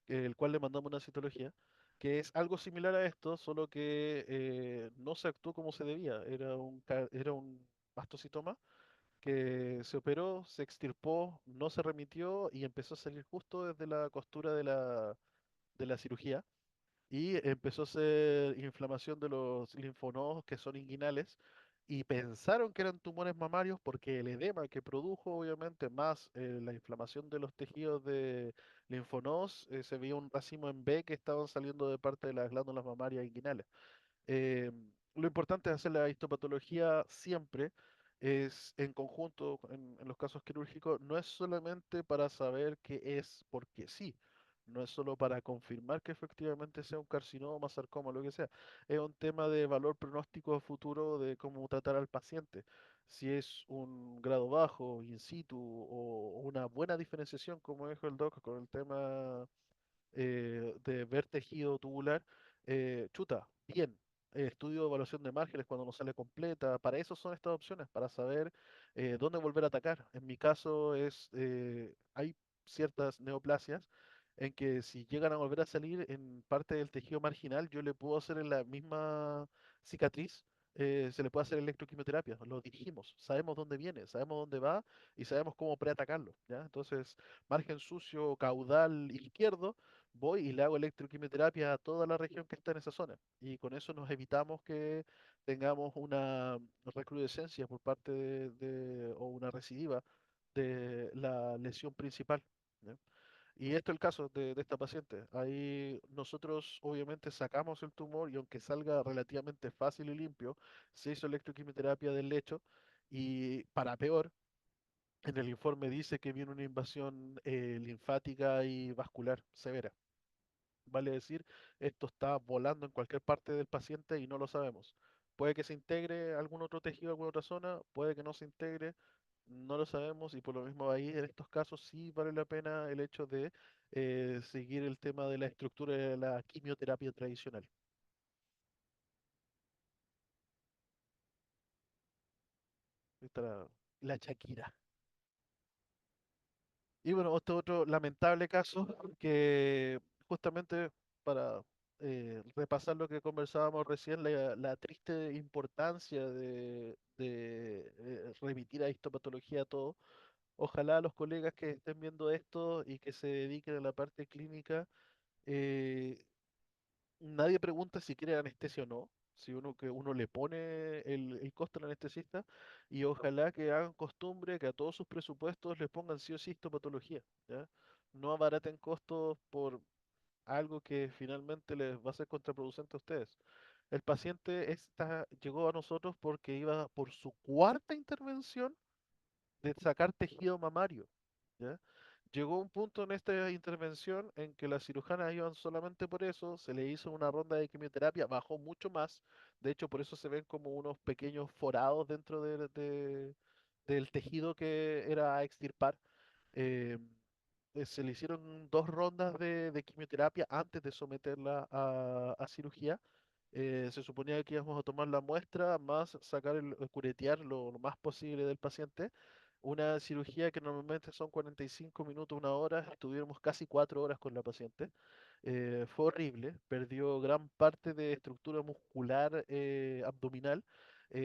el cual le mandamos una citología, que es algo similar a esto, solo que no se actuó como se debía. Era un mastocitoma que se operó, se extirpó, no se remitió y empezó a salir justo desde la costura de la cirugía y empezó a ser inflamación de los linfonodos que son inguinales y pensaron que eran tumores mamarios porque el edema que produjo obviamente más la inflamación de los tejidos de linfonodos, se veía un racimo en B que estaban saliendo de parte de las glándulas mamarias inguinales. Eh, lo importante es hacer la histopatología siempre, es en conjunto en los casos quirúrgicos, no es solamente para saber qué es porque sí, no es solo para confirmar que efectivamente sea un carcinoma, sarcoma, lo que sea, es un tema de valor pronóstico futuro de cómo tratar al paciente. Si es un grado bajo, in situ, o una buena diferenciación, como dijo el doc, con el tema de ver tejido tubular, chuta, bien. Estudio de evaluación de márgenes cuando no sale completa. Para eso son estas opciones, para saber dónde volver a atacar. En mi caso hay ciertas neoplasias en que si llegan a volver a salir en parte del tejido marginal, yo le puedo hacer en la misma cicatriz, se le puede hacer electroquimioterapia. Lo dirigimos, sabemos dónde viene, sabemos dónde va y sabemos cómo preatacarlo, ¿ya? Entonces, margen sucio, caudal izquierdo, voy y le hago electroquimioterapia a toda la región que está en esa zona. Y con eso nos evitamos que tengamos una recrudescencia por parte o una recidiva de la lesión principal. ¿Ya? Y esto es el caso de esta paciente. Ahí nosotros obviamente sacamos el tumor y aunque salga relativamente fácil y limpio, se hizo electroquimioterapia del lecho y para peor, en el informe dice que viene una invasión linfática y vascular severa. Vale decir, esto está volando en cualquier parte del paciente y no lo sabemos. Puede que se integre algún otro tejido, alguna otra zona, puede que no se integre, no lo sabemos y por lo mismo ahí en estos casos sí vale la pena el hecho de seguir el tema de la estructura de la quimioterapia tradicional. Esta la Shakira. Y bueno, este otro lamentable caso que justamente para repasar lo que conversábamos recién, la triste importancia de remitir a histopatología todo. Ojalá los colegas que estén viendo esto y que se dediquen a la parte clínica, eh, nadie pregunta si quiere anestesia o no, si uno que uno le pone el costo al anestesista, y ojalá que hagan costumbre que a todos sus presupuestos les pongan sí o sí histopatología, ¿ya? No abaraten costos por algo que finalmente les va a ser contraproducente a ustedes. El paciente llegó a nosotros porque iba por su cuarta intervención de sacar tejido mamario, ¿ya? Llegó un punto en esta intervención en que las cirujanas iban solamente por eso, se le hizo una ronda de quimioterapia, bajó mucho más, de hecho por eso se ven como unos pequeños forados dentro del tejido que era a extirpar. Eh, Se le hicieron dos rondas de quimioterapia antes de someterla a cirugía. Se suponía que íbamos a tomar la muestra más sacar curetear lo más posible del paciente. Una cirugía que normalmente son 45 minutos, una hora, estuvimos casi 4 horas con la paciente. Fue horrible, perdió gran parte de estructura muscular abdominal,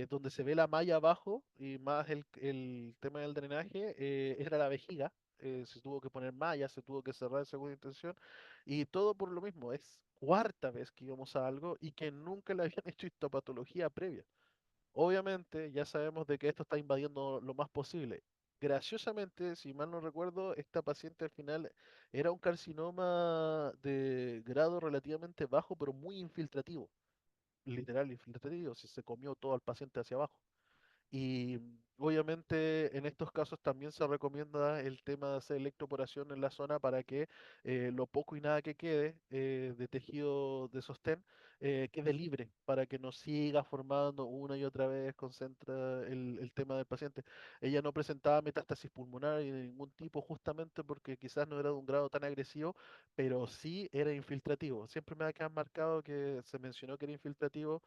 donde se ve la malla abajo y más el tema del drenaje, era la vejiga. Se tuvo que poner malla, se tuvo que cerrar en segunda intención y todo por lo mismo. Es cuarta vez que íbamos a algo y que nunca le habían hecho histopatología previa. Obviamente, ya sabemos de que esto está invadiendo lo más posible. Graciosamente, si mal no recuerdo, esta paciente al final era un carcinoma de grado relativamente bajo, pero muy infiltrativo. Literal infiltrativo, si se comió todo al paciente hacia abajo. Y obviamente en estos casos también se recomienda el tema de hacer electroporación en la zona para que lo poco y nada que quede de tejido de sostén quede libre, para que no siga formando una y otra vez, concentra el tema del paciente. Ella no presentaba metástasis pulmonar de ningún tipo justamente porque quizás no era de un grado tan agresivo, pero sí era infiltrativo. Siempre me ha quedado marcado que se mencionó que era infiltrativo.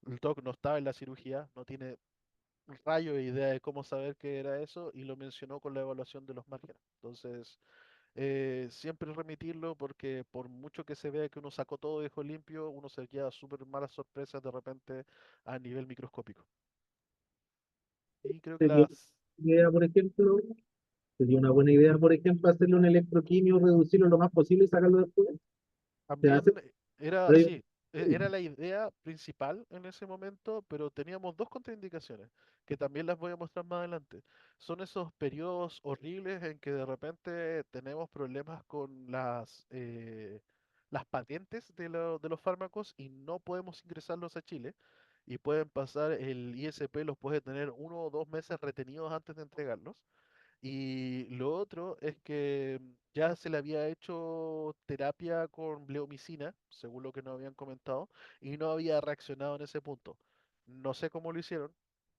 El doc no estaba en la cirugía, no tiene rayo de idea de cómo saber qué era eso y lo mencionó con la evaluación de los márgenes. Entonces, siempre remitirlo porque por mucho que se vea que uno sacó todo de ojo limpio, uno se lleva súper malas sorpresas de repente a nivel microscópico. Y creo que
Sería
las
una idea, por ejemplo, sería una buena idea, por ejemplo, hacerle un electroquimio, reducirlo lo más posible y sacarlo después. Se hace,
también era,
pero hay-
sí, era la idea principal en ese momento, pero teníamos dos contraindicaciones, que también las voy a mostrar más adelante. Son esos periodos horribles en que de repente tenemos problemas con las patentes de los fármacos y no podemos ingresarlos a Chile. Y pueden pasar, el ISP los puede tener 1 o 2 meses retenidos antes de entregarlos. Y lo otro es que ya se le había hecho terapia con bleomicina, según lo que nos habían comentado, y no había reaccionado en ese punto. No sé cómo lo hicieron,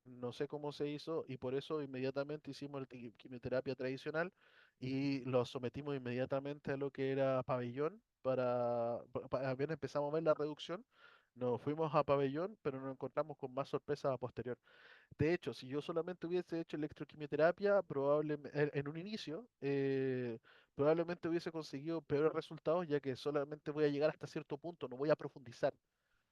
no sé cómo se hizo, y por eso inmediatamente hicimos la quimioterapia tradicional y lo sometimos inmediatamente a lo que era pabellón bien empezamos a ver la reducción. Nos fuimos a pabellón, pero nos encontramos con más sorpresas a posterior. De hecho, si yo solamente hubiese hecho electroquimioterapia, probablemente en un inicio, probablemente hubiese conseguido peores resultados, ya que solamente voy a llegar hasta cierto punto, no voy a profundizar.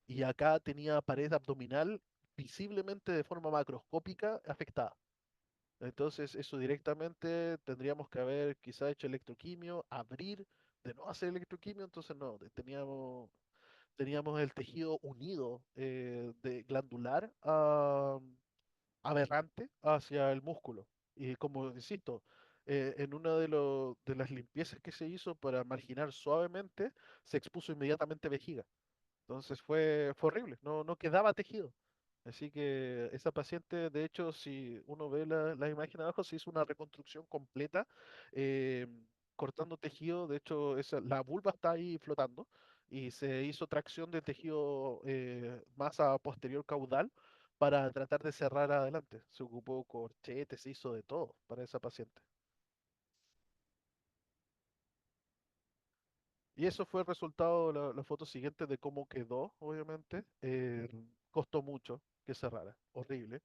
Y acá tenía pared abdominal visiblemente de forma macroscópica afectada. Entonces, eso directamente tendríamos que haber quizá hecho electroquimio, abrir, de no hacer electroquimio, entonces no, teníamos el tejido unido de glandular aberrante hacia el músculo. Y como insisto, en una de las limpiezas que se hizo para marginar suavemente, se expuso inmediatamente vejiga. Entonces fue horrible, no quedaba tejido. Así que esa paciente, de hecho, si uno ve la imagen abajo, se hizo una reconstrucción completa, eh, cortando tejido. De hecho, la vulva está ahí flotando y se hizo tracción de tejido masa posterior caudal para tratar de cerrar adelante. Se ocupó corchetes, se hizo de todo para esa paciente. Y eso fue el resultado, la foto siguiente de cómo quedó, obviamente. Costó mucho que cerrara, horrible.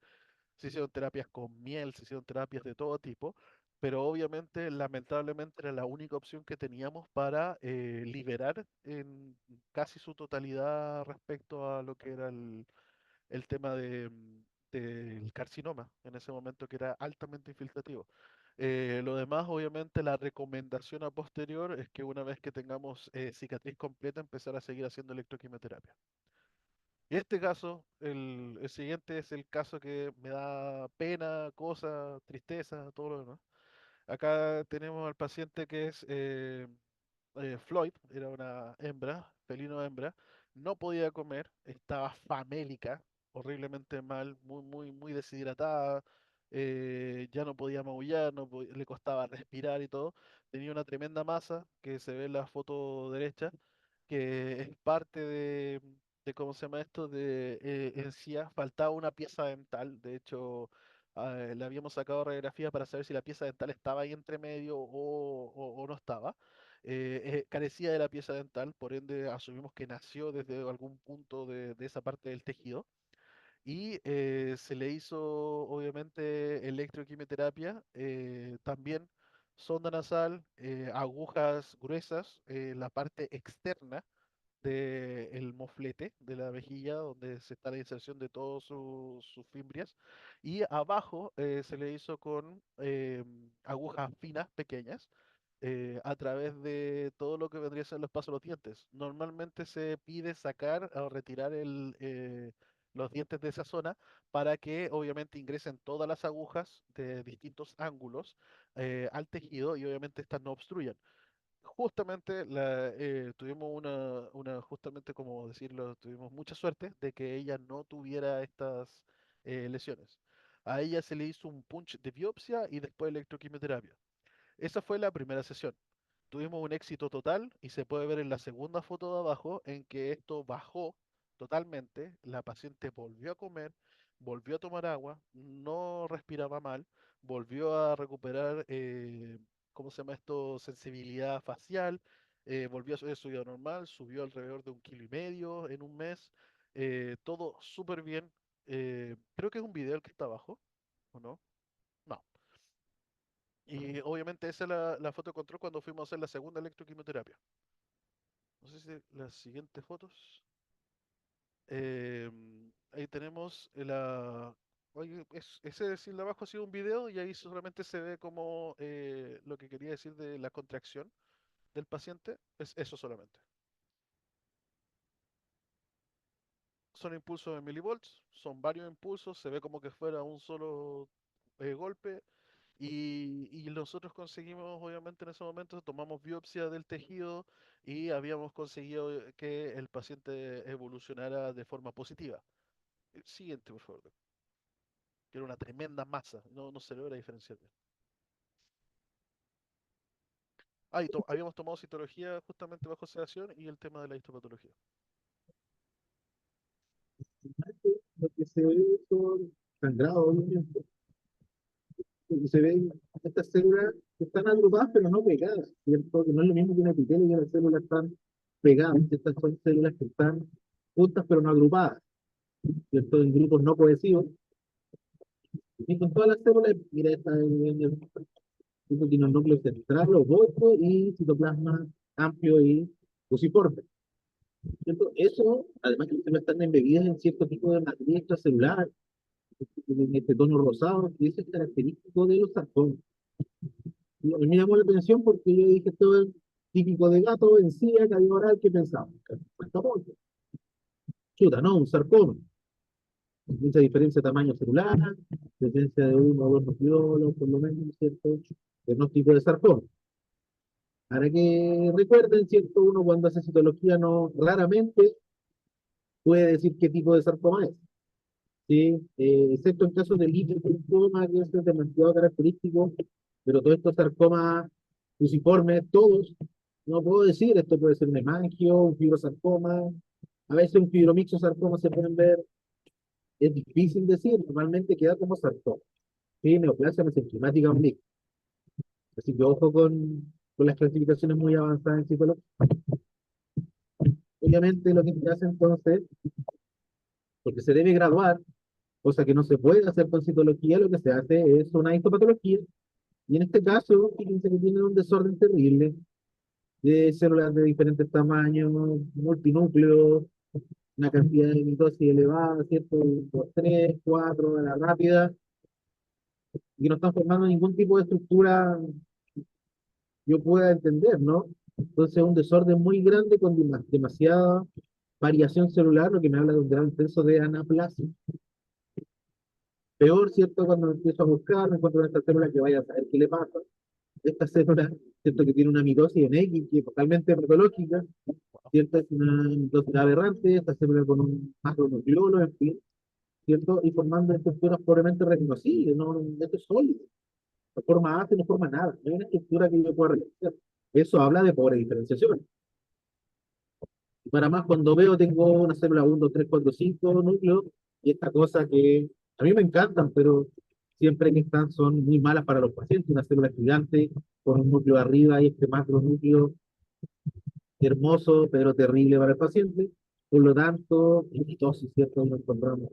Se hicieron terapias con miel, se hicieron terapias de todo tipo, pero obviamente, lamentablemente, era la única opción que teníamos para liberar en casi su totalidad respecto a lo que era el tema del carcinoma en ese momento, que era altamente infiltrativo. Lo demás, obviamente, la recomendación a posterior es que una vez que tengamos cicatriz completa, empezar a seguir haciendo electroquimioterapia. Y este caso, el siguiente es el caso que me da pena, cosa, tristeza, todo lo demás. Acá tenemos al paciente que es Floyd, era una hembra, felino hembra, no podía comer, estaba famélica, horriblemente mal, muy, muy, muy deshidratada, ya no podía maullar, le costaba respirar y todo. Tenía una tremenda masa que se ve en la foto derecha, que es parte de ¿cómo se llama esto? De encía, faltaba una pieza dental, de hecho le habíamos sacado radiografía para saber si la pieza dental estaba ahí entre medio o no estaba. Carecía de la pieza dental, por ende asumimos que nació desde algún punto de esa parte del tejido. Y se le hizo, obviamente, electroquimioterapia, también sonda nasal, agujas gruesas, la parte externa del moflete de la mejilla, donde se está la inserción de todas sus fimbrias, y abajo se le hizo con agujas finas, pequeñas, a través de todo lo que vendría a ser los pasos de los dientes. Normalmente se pide sacar o retirar los dientes de esa zona para que obviamente ingresen todas las agujas de distintos ángulos al tejido y obviamente estas no obstruyan. Justamente tuvimos justamente como decirlo, tuvimos mucha suerte de que ella no tuviera estas lesiones. A ella se le hizo un punch de biopsia y después electroquimioterapia. Esa fue la primera sesión. Tuvimos un éxito total y se puede ver en la segunda foto de abajo en que esto bajó totalmente, la paciente volvió a comer, volvió a tomar agua, no respiraba mal, volvió a recuperar, ¿cómo se llama esto? Sensibilidad facial, volvió a subir su vida normal, subió alrededor de 1,5 kilos en un mes, todo súper bien. Creo que es un video el que está abajo, ¿o no? No. Y obviamente esa es la foto de control cuando fuimos a hacer la segunda electroquimioterapia. No sé si las siguientes fotos. Ahí tenemos oye, ese decir de abajo ha sido un video y ahí solamente se ve como lo que quería decir de la contracción del paciente. Es eso solamente. Son impulsos de milivolts, son varios impulsos, se ve como que fuera un solo golpe. Y nosotros conseguimos, obviamente, en ese momento, tomamos biopsia del tejido y habíamos conseguido que el paciente evolucionara de forma positiva. Siguiente, por favor. Que era una tremenda masa, no se logra diferenciar bien. Ah, y habíamos tomado citología justamente bajo sedación y el tema de la histopatología.
Lo que se ve son sangrado, obviamente, y se ven estas células que están agrupadas pero no pegadas, ¿cierto? Que no es lo mismo que un epitelio, que las células están pegadas. Estas son células que están juntas pero no agrupadas, ¿cierto? En grupos no cohesivos. Y con todas las células, mira, esta tiene un núcleo central, ovoide y citoplasma amplio y fusiforme, ¿cierto? Eso, además que no están embebidas en cierto tipo de matriz extracelular, en este tono rosado, y eso es característico de los sarcomas. Y a mí me llamó la atención porque yo dije, esto es típico de gato, encía, cavidad oral, ¿qué pensamos? Chuta, no, un sarcoma. Mucha diferencia de tamaño celular, presencia de uno o dos nucleolos, por lo menos, ¿cierto? Diagnóstico de sarcoma. Para que recuerden, ¿cierto? Uno cuando hace citología no raramente puede decir qué tipo de sarcoma es, ¿sí? Excepto en casos de liposarcoma, que eso es demasiado característico, pero todos estos sarcomas fusiformes, todos no puedo decir, esto puede ser un hemangio, un fibrosarcoma, a veces un fibromixosarcoma se pueden ver, es difícil decir, normalmente queda como sarcoma, sí, neoplasia mesenquimática oblique, así que ojo con las clasificaciones muy avanzadas en psicología. Obviamente lo que se hace entonces, porque se debe graduar, cosa que no se puede hacer con citología, lo que se hace es una histopatología, y en este caso, fíjense que tienen un desorden terrible de células de diferentes tamaños, multinúcleos, una cantidad de mitosis elevada, ¿cierto? Por 3, 4, a la rápida, y no están formando ningún tipo de estructura yo pueda entender, ¿no? Entonces, un desorden muy grande con demasiada variación celular, lo que me habla de un gran exceso de anaplasia. Peor, ¿cierto? Cuando empiezo a buscar, me encuentro en esta célula que vaya a saber qué le pasa. Esta célula, ¿cierto? Que tiene una mitosis en X, que es totalmente patológica, ¿cierto? Es una mitosis aberrante, esta célula con un macronucleolo, en fin, ¿cierto? Y formando estructuras pobremente reconocibles, no, esto es sólido. No forma arte, no forma nada. No hay una estructura que yo pueda reconocer. Eso habla de pobre diferenciación. Y para más, cuando veo, tengo una célula 1, 2, 3, 4, 5 núcleos, y esta cosa que a mí me encantan, pero siempre que están son muy malas para los pacientes. Una célula gigante con un núcleo arriba y este macronúcleo hermoso, pero terrible para el paciente. Por lo tanto, en mitosis, ¿cierto? Lo encontramos.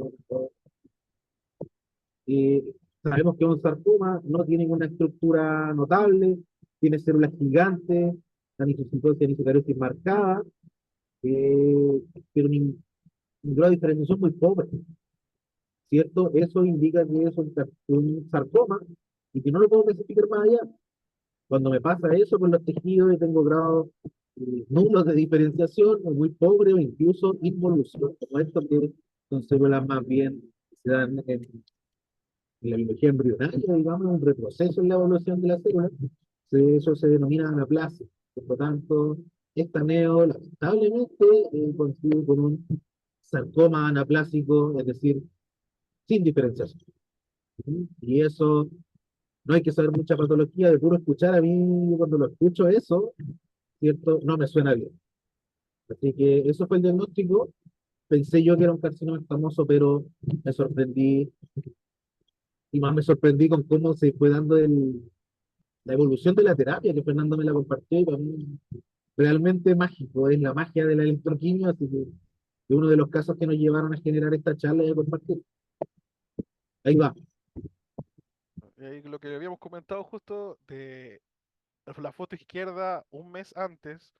Eh, Sabemos que un sarcoma no tiene una estructura notable, tiene células gigantes, anisocitosis, anisocarosis marcada, eh, pero un grado de diferenciación muy pobre, ¿cierto? Eso indica que es un sarcoma y que no lo puedo clasificar más allá. Cuando me pasa eso con los tejidos y tengo grados nulos de diferenciación, o muy pobre o incluso involución, como esto que son células más bien que se dan en la biología embrionaria, digamos, un retroceso en la evolución de la célula, eso se denomina anaplasia. Por lo tanto, esta neo, lamentablemente, coincide con un sarcoma anaplásico, es decir, sin diferenciación. Y eso, no hay que saber mucha patología, de puro escuchar a mí, cuando lo escucho eso, ¿cierto? No me suena bien. Así que eso fue el diagnóstico. Pensé yo que era un carcinoma famoso, pero me sorprendí, y más me sorprendí con cómo se fue dando la evolución de la terapia, que Fernando me la compartió, y para mí realmente mágico, es la magia de la electroquimio, así que es uno de los casos que nos llevaron a generar esta charla y a compartir. Ahí va.
Lo que habíamos comentado justo de la foto izquierda un mes antes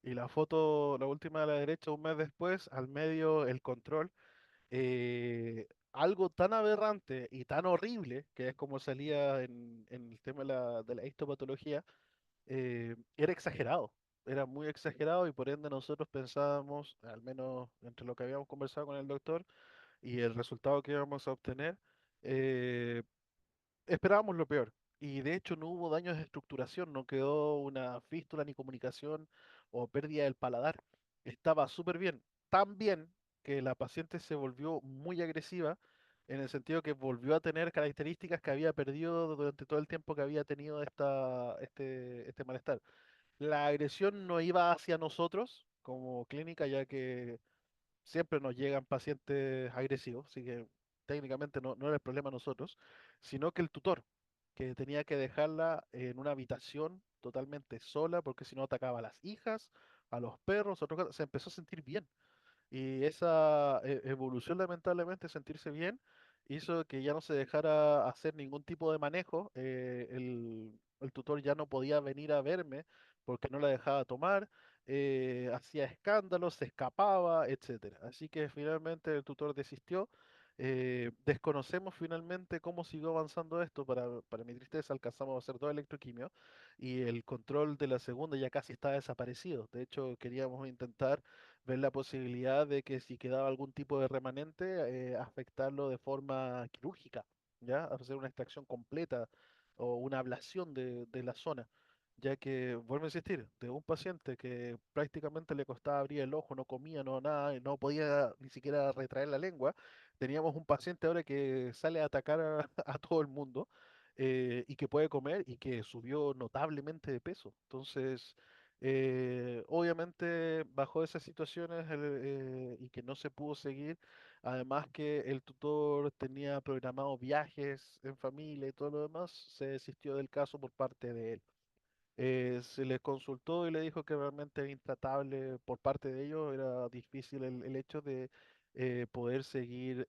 y la foto, la última de la derecha, un mes después, al medio el control. Algo tan aberrante y tan horrible, que es como salía en el tema de la histopatología, era exagerado. Era muy exagerado y por ende nosotros pensábamos, al menos entre lo que habíamos conversado con el doctor y el resultado que íbamos a obtener, eh, esperábamos lo peor. Y de hecho no hubo daños de estructuración, no quedó una fístula ni comunicación o pérdida del paladar. Estaba súper bien, tan bien que la paciente se volvió muy agresiva en el sentido que volvió a tener características que había perdido durante todo el tiempo que había tenido este malestar. La agresión no iba hacia nosotros como clínica, ya que siempre nos llegan pacientes agresivos, así que técnicamente no era el problema nosotros, sino que el tutor, que tenía que dejarla en una habitación totalmente sola, porque si no atacaba a las hijas, a los perros, se empezó a sentir bien. Y esa evolución, lamentablemente, sentirse bien, hizo que ya no se dejara hacer ningún tipo de manejo. El tutor ya no podía venir a verme porque no la dejaba tomar, hacía escándalos, se escapaba, etcétera. Así que finalmente el tutor desistió. Desconocemos finalmente cómo siguió avanzando esto. Para mi tristeza, alcanzamos a hacer dos electroquimios y el control de la segunda ya casi está desaparecido. De hecho, queríamos intentar ver la posibilidad de que si quedaba algún tipo de remanente, afectarlo de forma quirúrgica, ¿ya? Hacer una extracción completa o una ablación de la zona, ya que, vuelvo a insistir, de un paciente que prácticamente le costaba abrir el ojo, no comía, no nada, y no podía ni siquiera retraer la lengua, teníamos un paciente ahora que sale a atacar a todo el mundo. Y que puede comer y que subió notablemente de peso. Entonces, Obviamente, bajo esas situaciones y que no se pudo seguir, además que el tutor tenía programados viajes en familia y todo lo demás, se desistió del caso por parte de él. Se le consultó y le dijo que realmente era intratable por parte de ellos, era difícil el hecho de poder seguir,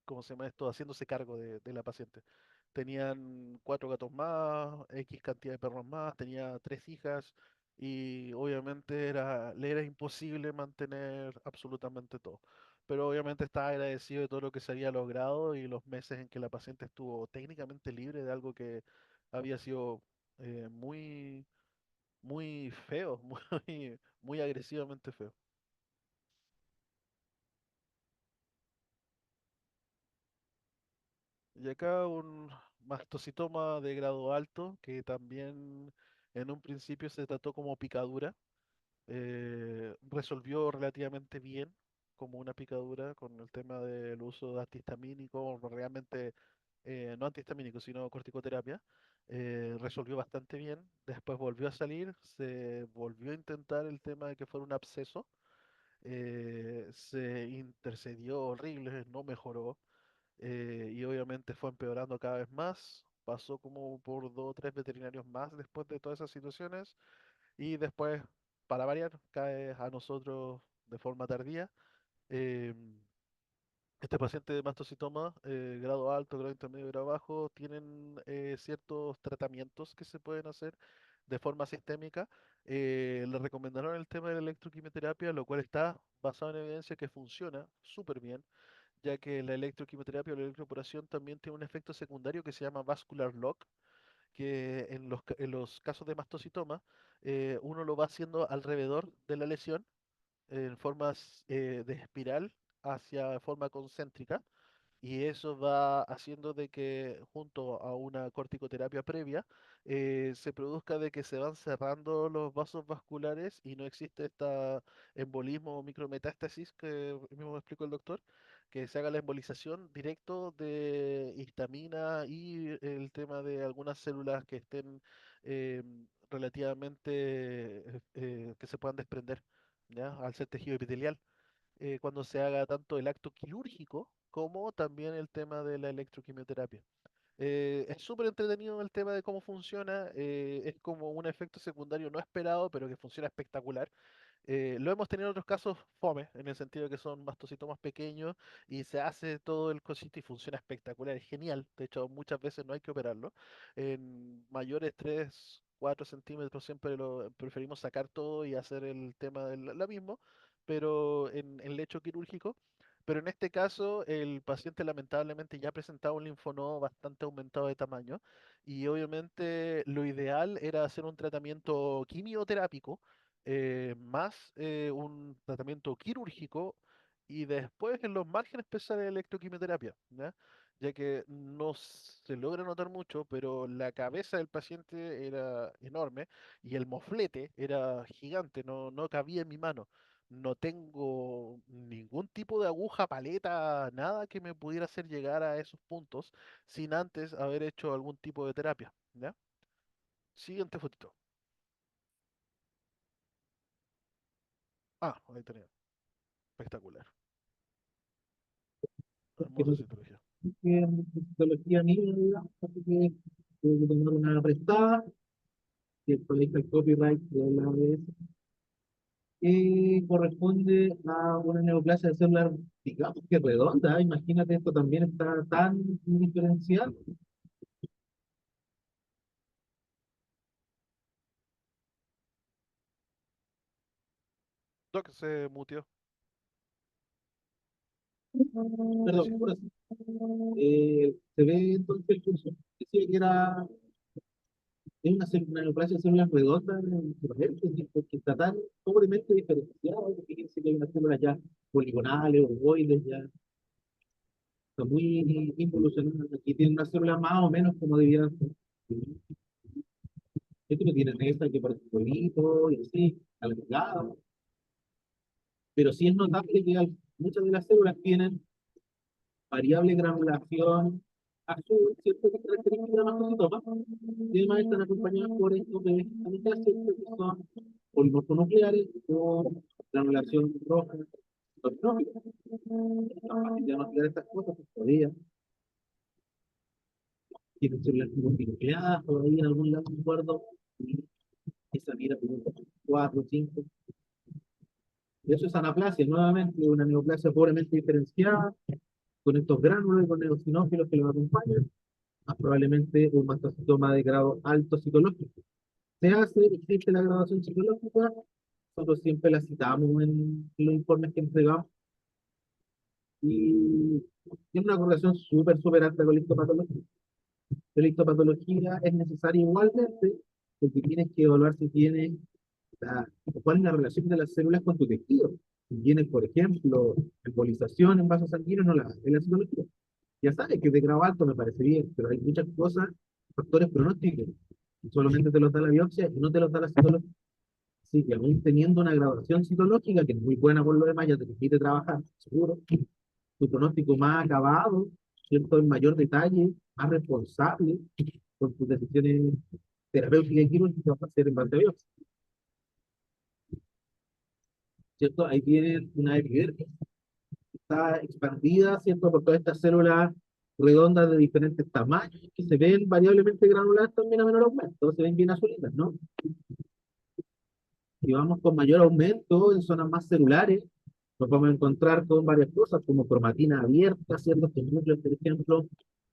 ¿cómo se llama esto?, haciéndose cargo de la paciente. Tenían cuatro gatos más, X cantidad de perros más, tenía tres hijas y obviamente le era imposible mantener absolutamente todo. Pero obviamente estaba agradecido de todo lo que se había logrado y los meses en que la paciente estuvo técnicamente libre de algo que había sido muy, muy feo, muy, muy agresivamente feo. Y acá un mastocitoma de grado alto que también en un principio se trató como picadura. Resolvió relativamente bien como una picadura con el tema del uso de antihistamínico, o realmente no antihistamínico, sino corticoterapia. Resolvió bastante bien. Después volvió a salir, se volvió a intentar el tema de que fuera un absceso. Se intercedió horrible, no mejoró. Y obviamente fue empeorando cada vez más. Pasó como por dos o tres veterinarios más después de todas esas situaciones y después, para variar, cae a nosotros de forma tardía. Em, este paciente de mastocitoma, grado alto, grado intermedio, grado bajo, tienen ciertos tratamientos que se pueden hacer de forma sistémica. Le recomendaron el tema de la electroquimioterapia, lo cual está basado en evidencia que funciona súper bien, ya que la electroquimioterapia o la electroporación también tiene un efecto secundario que se llama vascular lock, que en los casos de mastocitoma, uno lo va haciendo alrededor de la lesión en formas de espiral hacia forma concéntrica y eso va haciendo de que junto a una corticoterapia previa se produzca de que se van cerrando los vasos vasculares y no existe esta embolismo o micrometástasis que mismo me explicó el doctor, que se haga la embolización directo de histamina y el tema de algunas células que estén relativamente que se puedan desprender, ¿ya? Al ser tejido epitelial cuando se haga tanto el acto quirúrgico como también el tema de la electroquimioterapia. Es súper entretenido el tema de cómo funciona, es como un efecto secundario no esperado, pero que funciona espectacular. Lo hemos tenido en otros casos fome, en el sentido de que son mastocitos pequeños y se hace todo el cosito y funciona espectacular, es genial. De hecho, muchas veces no hay que operarlo. En mayores 3 4 centímetros siempre lo preferimos sacar todo y hacer el tema del la mismo, pero en el lecho quirúrgico. Pero en este caso, el paciente lamentablemente ya presentaba un linfonodo bastante aumentado de tamaño y obviamente lo ideal era hacer un tratamiento quimioterápico más un tratamiento quirúrgico y después en los márgenes empezar la electroquimioterapia, ¿ya? Ya que no se logra notar mucho, pero la cabeza del paciente era enorme y el moflete era gigante, no cabía en mi mano. No tengo ningún tipo de aguja, paleta, nada que me pudiera hacer llegar a esos puntos sin antes haber hecho algún tipo de terapia, ¿ya? Siguiente fotito. Ah, ahí tenía. Espectacular.
Porque
Hermosa
no
citología.
que metodología mía, digamos, así que tuve que tomar una prestada, y el colegio el copyright de la ABS, que corresponde a una neoplasia celular, digamos que redonda. Imagínate, esto también está tan diferenciado.
Doc se mutió. Ahí
Perdón,
sí.
por eso. Se ve entonces el curso. Decía que era es una neoplasia celular redonda en su raíz, porque está tan pobremente diferenciado, que fíjense que hay unas células ya poligonales, ovoides, ya está muy involucionada. Aquí tiene una célula más o menos como debía ser. Esto que tiene esta que parece polito y así, alargado, pero sí es notable que muchas de las células tienen variable granulación, a su ciertas características de la mastocitoma, y además están acompañadas por estos bebés aminoácidos que son polimorfonucleares o granulación roja trófica. Es tan fácil diagnosticar estas cosas, pues, todavía tienen células nucleadas, todavía en algún lado me acuerdo, esa mira, 4, 5. Eso es anaplasia, nuevamente, una neoplasia pobremente diferenciada, con estos gránulos y con eosinófilos que los acompañan, más probablemente un mastocitoma de grado alto citológico. Se hace, existe la graduación psicológica, nosotros siempre la citamos en los informes que entregamos y tiene una correlación súper, súper alta con la histopatología. La histopatología es necesaria igualmente porque tienes que evaluar si tienes cuál es la relación de las células con tu tejido. Si tienes, por ejemplo, embolización en vasos sanguíneos, no la en la citología. Ya sabes que de grado alto me parece bien, pero hay muchas cosas, factores pronósticos, que solamente te los da la biopsia y no te los da la citología. Así que aún teniendo una graduación citológica, que es muy buena por lo demás, ya te permite trabajar, seguro, tu pronóstico más acabado, ¿cierto? En mayor detalle, más responsable con tus decisiones terapéuticas y quirúrgicas va a ser en base a biopsia, ¿cierto? Ahí tienen una epidermis, está expandida, ¿cierto? Por todas estas células redondas de diferentes tamaños, que se ven variablemente granuladas también a menor aumento, se ven bien azulitas, ¿no? Si vamos con mayor aumento en zonas más celulares, nos vamos a encontrar con varias cosas, como cromatina abierta, ¿cierto? Estos núcleos, por ejemplo,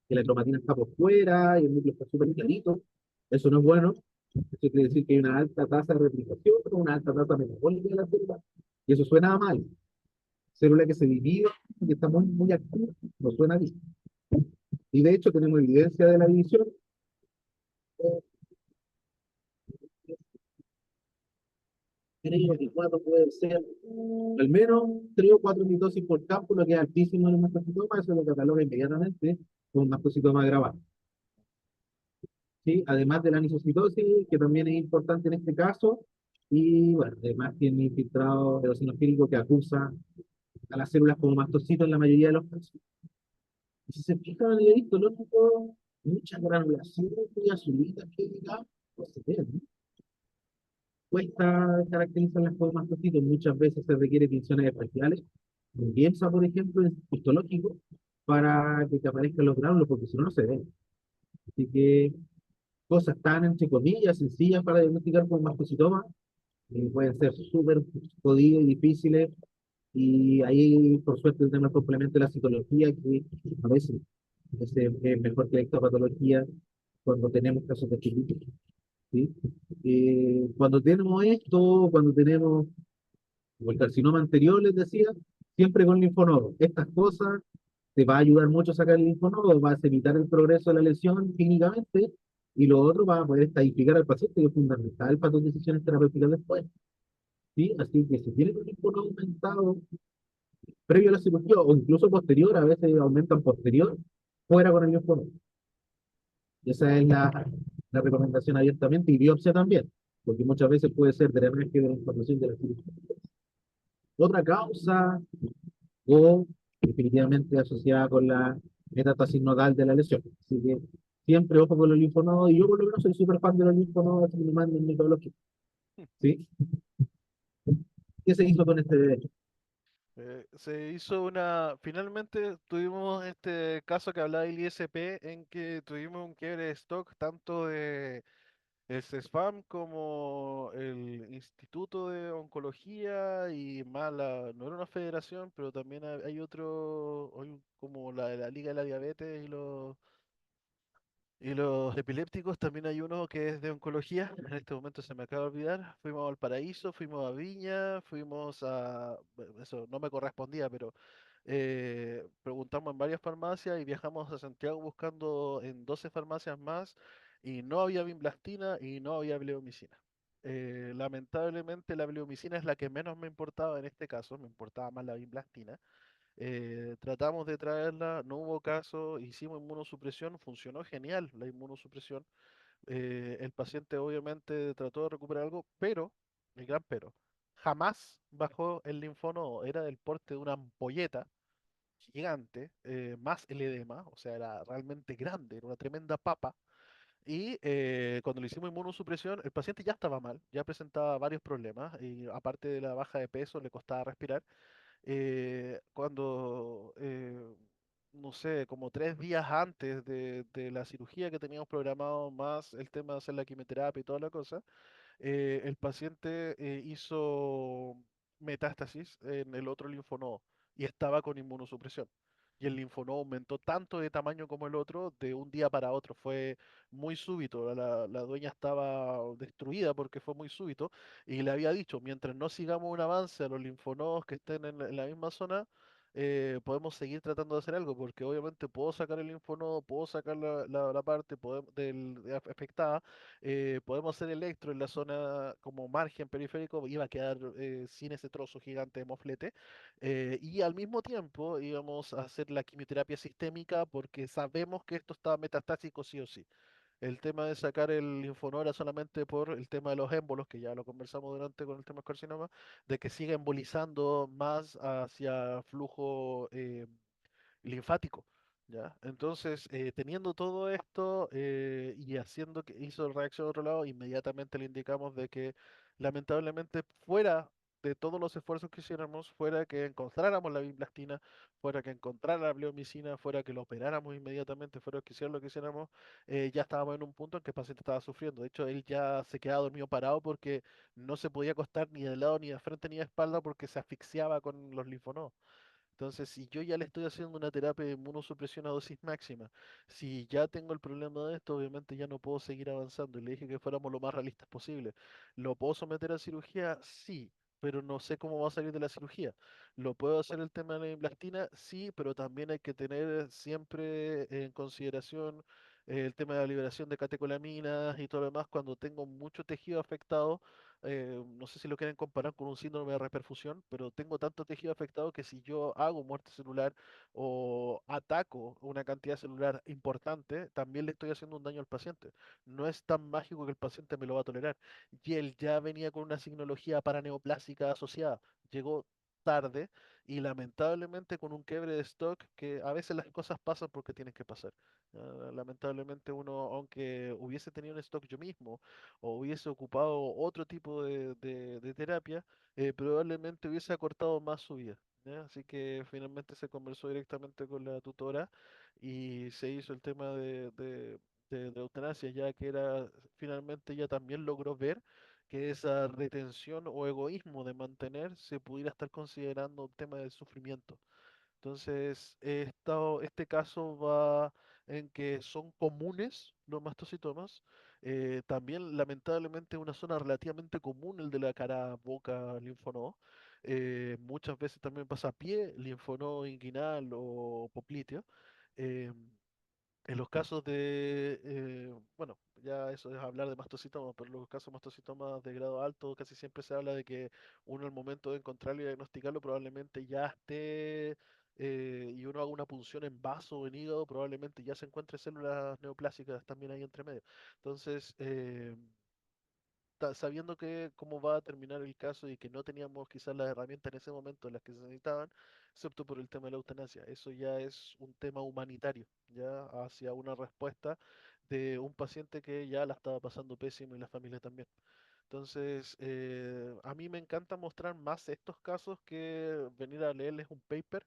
que la cromatina está por fuera y el núcleo está súper clarito. Eso no es bueno. Eso quiere decir que hay una alta tasa de replicación, una alta tasa metabólica de la célula. Y eso suena mal. Célula que se divide, que está muy, muy activa, no suena bien. Y de hecho tenemos evidencia de la división. Creo que cuatro puede ser, al menos 3 o 4 mitosis por campo, lo que es altísimo en el mastocitoma, eso lo cataloga inmediatamente como un mastocitoma grave. ¿Sí? Además de la anisocitosis, que también es importante en este caso, y bueno, además tiene infiltrado eosinofílico que acusa a las células como mastocitos en la mayoría de los casos. Y si se fijan en el histológico, muchas granulaciones muy azulitas que digamos, no se ven, ¿no? Cuesta caracterizar las como mastocitos, muchas veces se requiere tinciones especiales, piensa, por ejemplo, en histológico, para que te aparezcan los gránulos, porque si no, no se ven. Así que cosas tan, entre comillas, sencillas para diagnosticar como mastocitoma, pueden ser súper jodidos y difíciles, y ahí, por suerte, tenemos el complemento de la psicología, que a veces es mejor que la histopatología cuando tenemos casos de chiquitos, ¿sí? Cuando tenemos esto, cuando tenemos como el carcinoma anterior, les decía, siempre con linfonodo. Estas cosas te va a ayudar mucho a sacar el linfonodo, vas a evitar el progreso de la lesión clínicamente, y lo otro va a poder estadificar al paciente, que es fundamental para tus decisiones terapéuticas después. ¿Sí? Así que si tienes un linfonodo aumentado previo a la cirugía o incluso posterior, a veces aumentan posterior, fuera con el linfonodo. Esa es la recomendación abiertamente y biopsia también, porque muchas veces puede ser drenaje de la información de la cirugía. Otra causa o definitivamente asociada con la metástasis nodal de la lesión. Así que siempre ojo con los linfonodos, y yo por lo menos soy súper fan de los linfonodos, así que me manden metodología. ¿Sí? ¿Qué se hizo con este derecho?
Se hizo finalmente tuvimos este caso que hablaba del ISP en que tuvimos un quiebre de stock tanto de el CESFAM como el Instituto de Oncología y más no era una federación, pero también hay otro, como la Liga de la Diabetes y los epilépticos, también hay uno que es de oncología, en este momento se me acaba de olvidar. Fuimos a Valparaíso, fuimos a Viña, bueno, eso no me correspondía, pero preguntamos en varias farmacias y viajamos a Santiago buscando en 12 farmacias más y no había vinblastina y no había bleomicina. Lamentablemente la bleomicina es la que menos me importaba en este caso, me importaba más la vinblastina. Tratamos de traerla, no hubo caso, hicimos inmunosupresión, funcionó genial la inmunosupresión. El paciente obviamente trató de recuperar algo, pero, el gran pero, jamás bajó el linfonodo, era del porte de una ampolleta gigante, más el edema, o sea, era realmente grande, era una tremenda papa. Y cuando le hicimos inmunosupresión, el paciente ya estaba mal, ya presentaba varios problemas y aparte de la baja de peso, le costaba respirar. Cuando, no sé, como 3 días antes de la cirugía que teníamos programado, más el tema de hacer la quimioterapia y toda la cosa, el paciente hizo metástasis en el otro linfonodo y estaba con inmunosupresión. Y el linfonodo aumentó tanto de tamaño como el otro de un día para otro. Fue muy súbito. La dueña estaba destruida porque fue muy súbito. Y le había dicho, mientras no sigamos un avance a los linfonodos que estén en la misma zona, podemos seguir tratando de hacer algo. Porque obviamente puedo sacar el linfonodo, puedo sacar la parte afectada, podemos hacer electro en la zona como margen periférico, iba a quedar sin ese trozo gigante de moflete, y al mismo tiempo íbamos a hacer la quimioterapia sistémica porque sabemos que esto está metastásico sí o sí. El tema de sacar el linfonoma era solamente por el tema de los émbolos, que ya lo conversamos durante con el tema del carcinoma, de que siga embolizando más hacia flujo linfático, ¿ya? Entonces, teniendo todo esto y haciendo que hizo reacción de otro lado, inmediatamente le indicamos de que lamentablemente fuera de todos los esfuerzos que hiciéramos, fuera que encontráramos la bimplastina, fuera que encontrara la bleomicina, fuera que lo operáramos inmediatamente, fuera que hiciera lo que hiciéramos, ya estábamos en un punto en que el paciente estaba sufriendo. De hecho, él ya se quedaba dormido parado porque no se podía acostar ni de lado, ni de frente, ni de espalda porque se asfixiaba con los linfonodos. Entonces, si yo ya le estoy haciendo una terapia de inmunosupresión a dosis máxima, si ya tengo el problema de esto, obviamente ya no puedo seguir avanzando. Y le dije que fuéramos lo más realistas posible. ¿Lo puedo someter a cirugía? Sí, pero no sé cómo va a salir de la cirugía. ¿Lo puedo hacer el tema de la implantina? Sí, pero también hay que tener siempre en consideración el tema de la liberación de catecolaminas y todo lo demás cuando tengo mucho tejido afectado. No sé si lo quieren comparar con un síndrome de reperfusión, pero tengo tanto tejido afectado que si yo hago muerte celular o ataco una cantidad celular importante, también le estoy haciendo un daño al paciente. No es tan mágico que el paciente me lo va a tolerar. Y él ya venía con una signología paraneoplásica asociada. Llegó tarde y lamentablemente con un quiebre de stock que a veces las cosas pasan porque tienen que pasar. Lamentablemente uno, aunque hubiese tenido un stock yo mismo, o hubiese ocupado otro tipo de terapia, probablemente hubiese acortado más su vida. ¿Ya? Así que finalmente se conversó directamente con la tutora y se hizo el tema de eutanasia, ya que era, finalmente ella también logró ver que esa retención o egoísmo de mantener se pudiera estar considerando un tema de sufrimiento. Entonces, este caso va en que son comunes los mastocitomas. También, lamentablemente, es una zona relativamente común el de la cara, boca, linfonodo. Muchas veces también pasa a pie, linfonodo inguinal o popliteo. Eh, en los casos bueno, ya eso es hablar de mastocitoma, pero en los casos de mastocitoma de grado alto casi siempre se habla de que uno al momento de encontrarlo y diagnosticarlo probablemente ya esté, y uno haga una punción en vaso o en hígado, probablemente ya se encuentre células neoplásicas también ahí entre medio. Entonces, sabiendo que cómo va a terminar el caso y que no teníamos quizás las herramientas en ese momento las que se necesitaban, se optó por el tema de la eutanasia. Eso ya es un tema humanitario, ya hacia una respuesta de un paciente que ya la estaba pasando pésimo y la familia también. Entonces, a mí me encanta mostrar más estos casos que venir a leerles un paper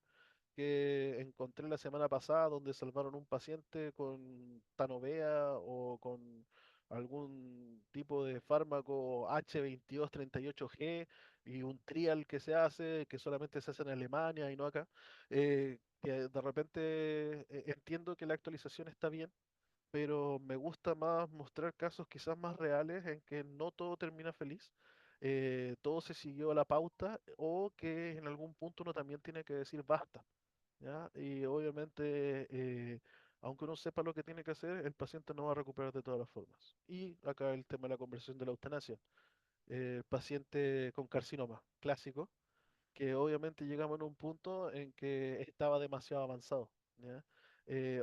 que encontré la semana pasada donde salvaron un paciente con Tanovea o con algún tipo de fármaco H2238G y un trial que se hace, que solamente se hace en Alemania y no acá, que de repente entiendo que la actualización está bien, pero me gusta más mostrar casos quizás más reales en que no todo termina feliz, todo se siguió a la pauta o que en algún punto uno también tiene que decir basta. ¿Ya? Y obviamente, aunque uno sepa lo que tiene que hacer, el paciente no va a recuperar de todas las formas. Y acá el tema de la conversación de la eutanasia. Paciente con carcinoma clásico, que obviamente llegamos en un punto en que estaba demasiado avanzado. ¿Ya?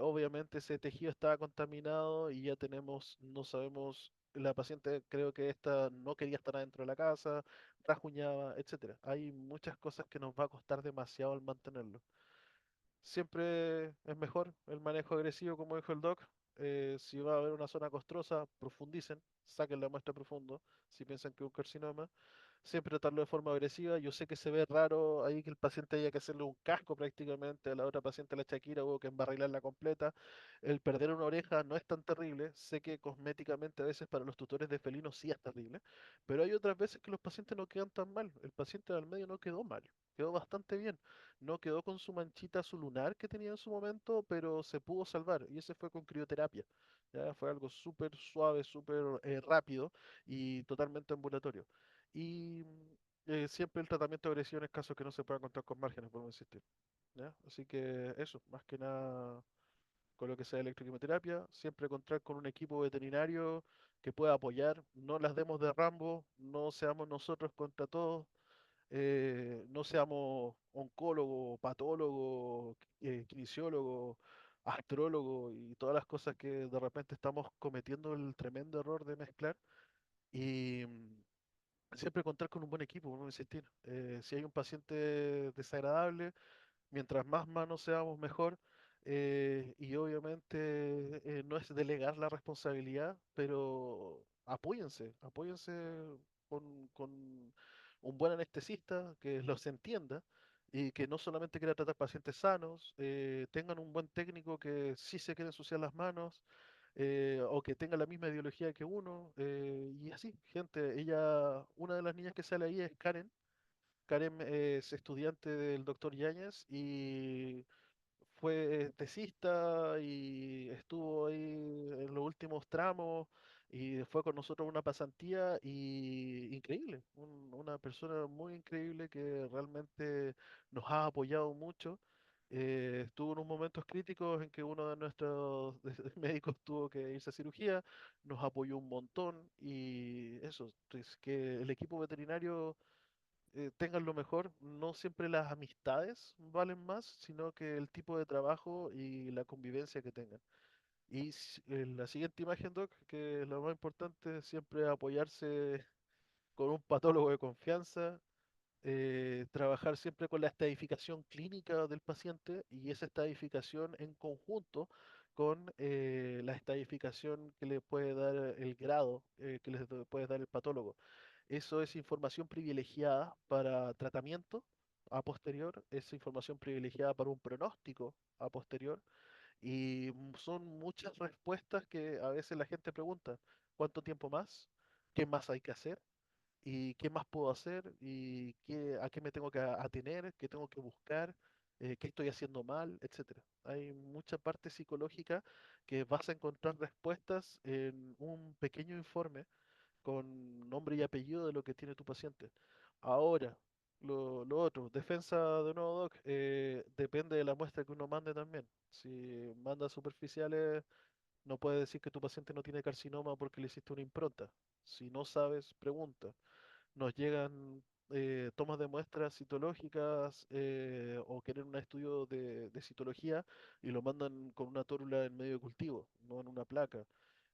Obviamente ese tejido estaba contaminado y ya tenemos, no sabemos, la paciente creo que esta no quería estar adentro de la casa, rajuñaba, etcétera. Hay muchas cosas que nos va a costar demasiado al mantenerlo. Siempre es mejor el manejo agresivo, como dijo el doc. Si va a haber una zona costrosa, profundicen, saquen la muestra profundo si piensan que es un carcinoma. Siempre tratarlo de forma agresiva. Yo sé que se ve raro ahí que el paciente haya que hacerle un casco prácticamente, a la otra paciente, la Shakira, hubo que embarrilarla completa. El perder una oreja no es tan terrible. Sé que cosméticamente a veces para los tutores de felinos sí es terrible, pero hay otras veces que los pacientes no quedan tan mal. El paciente del medio no quedó mal, quedó bastante bien. No quedó con su manchita, su lunar que tenía en su momento, pero se pudo salvar y ese fue con crioterapia. Ya fue algo súper suave, súper rápido y totalmente ambulatorio. Y siempre el tratamiento de agresión en casos que no se pueda contar con márgenes, podemos insistir. ¿Ya? Así que eso, más que nada con lo que sea electroquimioterapia, siempre contar con un equipo veterinario que pueda apoyar, no las demos de Rambo, no seamos nosotros contra todos, no seamos oncólogos, patólogos, kinesiólogos, astrólogos y todas las cosas que de repente estamos cometiendo el tremendo error de mezclar. Y siempre contar con un buen equipo, vamos a insistir. Si hay un paciente desagradable, mientras más manos seamos, mejor. Y obviamente no es delegar la responsabilidad, pero apóyense, apóyense con un buen anestesista que los entienda y que no solamente quiera tratar pacientes sanos, tengan un buen técnico que sí se quiere ensuciar las manos, o que tenga la misma ideología que uno, y así, gente. Una de las niñas que sale ahí es Karen. Karen es estudiante del doctor Yáñez y fue tesista y estuvo ahí en los últimos tramos y fue con nosotros a una pasantía y increíble, una persona muy increíble que realmente nos ha apoyado mucho. Estuvo en unos momentos críticos en que uno de nuestros médicos tuvo que irse a cirugía, nos apoyó un montón y eso, es que el equipo veterinario tengan lo mejor. No siempre las amistades valen más, sino que el tipo de trabajo y la convivencia que tengan. Y en la siguiente imagen, Doc, que es lo más importante, siempre apoyarse con un patólogo de confianza, trabajar siempre con la estadificación clínica del paciente y esa estadificación en conjunto con la estadificación que le puede dar el grado, que les puede dar el patólogo. Eso es información privilegiada para tratamiento a posterior, es información privilegiada para un pronóstico a posterior y son muchas respuestas que a veces la gente pregunta, ¿cuánto tiempo más? ¿Qué más hay que hacer? ¿Y qué más puedo hacer? ¿Y a qué me tengo que atener? ¿Qué tengo que buscar? ¿Qué estoy haciendo mal? Etcétera. Hay mucha parte psicológica que vas a encontrar respuestas en un pequeño informe con nombre y apellido de lo que tiene tu paciente. Ahora, lo otro, defensa de nuevo, Doc, depende de la muestra que uno mande también. Si manda superficiales, no puede decir que tu paciente no tiene carcinoma porque le hiciste una impronta. Si no sabes, pregunta. Nos llegan tomas de muestras citológicas o quieren un estudio de citología y lo mandan con una tórula en medio de cultivo, no en una placa.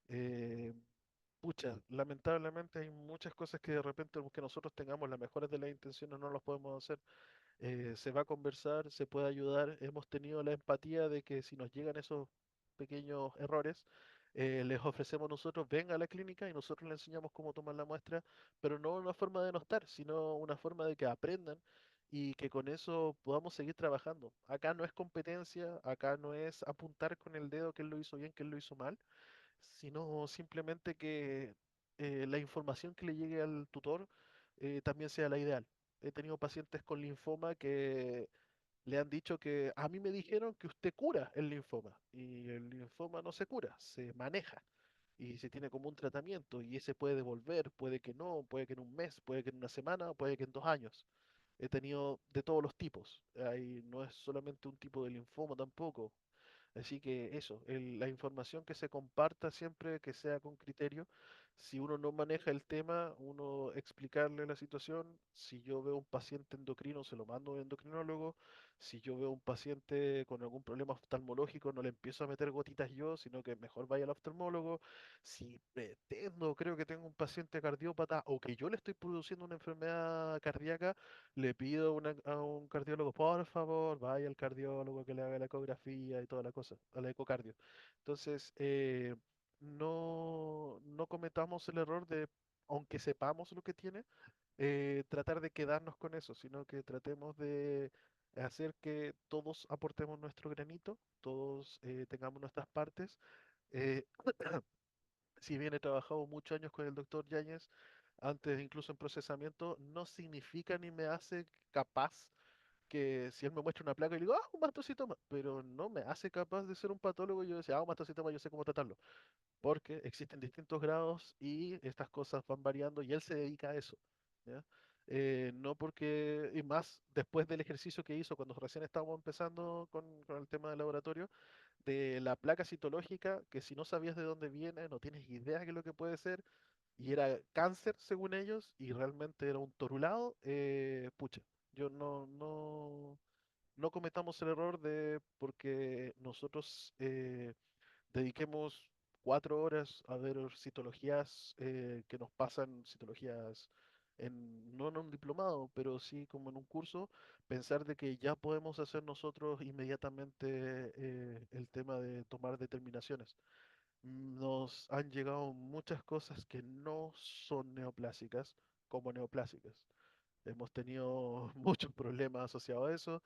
Eh, Pucha, lamentablemente hay muchas cosas que de repente, aunque nosotros tengamos las mejores de las intenciones, no las podemos hacer. Se va a conversar, se puede ayudar. Hemos tenido la empatía de que si nos llegan esos pequeños errores, les ofrecemos nosotros, venga a la clínica y nosotros le enseñamos cómo tomar la muestra, pero no una forma de no estar, sino una forma de que aprendan y que con eso podamos seguir trabajando. Acá no es competencia, acá no es apuntar con el dedo que él lo hizo bien, que él lo hizo mal, sino simplemente que la información que le llegue al tutor también sea la ideal. He tenido pacientes con linfoma que le han dicho que a mí me dijeron que usted cura el linfoma y el linfoma no se cura, se maneja y se tiene como un tratamiento y ese puede devolver, puede que no, puede que en un mes, puede que en una semana, puede que en 2 años. He tenido de todos los tipos. Ahí no es solamente un tipo de linfoma tampoco. Así que eso, la información que se comparta siempre que sea con criterio, si uno no maneja el tema, uno explicarle la situación. Si yo veo un paciente endocrino, se lo mando a un endocrinólogo. Si yo veo un paciente con algún problema oftalmológico, no le empiezo a meter gotitas yo, sino que mejor vaya al oftalmólogo. Si pretendo, creo que tengo un paciente cardiópata o que yo le estoy produciendo una enfermedad cardíaca, le pido a un cardiólogo, por favor, vaya al cardiólogo que le haga la ecografía y toda la cosa, a la ecocardio. Entonces, no cometamos el error de, aunque sepamos lo que tiene, tratar de quedarnos con eso, sino que tratemos de hacer que todos aportemos nuestro granito, todos tengamos nuestras partes. Eh, si bien he trabajado muchos años con el doctor Yáñez, antes incluso en procesamiento, no significa ni me hace capaz que si él me muestra una placa y le digo, ah, un mastocitoma, pero no me hace capaz de ser un patólogo y yo decía, ah, un mastocitoma, yo sé cómo tratarlo, porque existen distintos grados y estas cosas van variando y él se dedica a eso, ¿ya? No porque, y más después del ejercicio que hizo cuando recién estábamos empezando con el tema del laboratorio, de la placa citológica, que si no sabías de dónde viene, no tienes idea de qué es lo que puede ser, y era cáncer según ellos, y realmente era un torulado, pucha, yo no cometamos el error de, porque nosotros dediquemos 4 horas a ver citologías que nos pasan, citologías no en un diplomado, pero sí como en un curso, pensar de que ya podemos hacer nosotros inmediatamente el tema de tomar determinaciones. Nos han llegado muchas cosas que no son neoplásicas como neoplásicas. Hemos tenido muchos problemas asociados a eso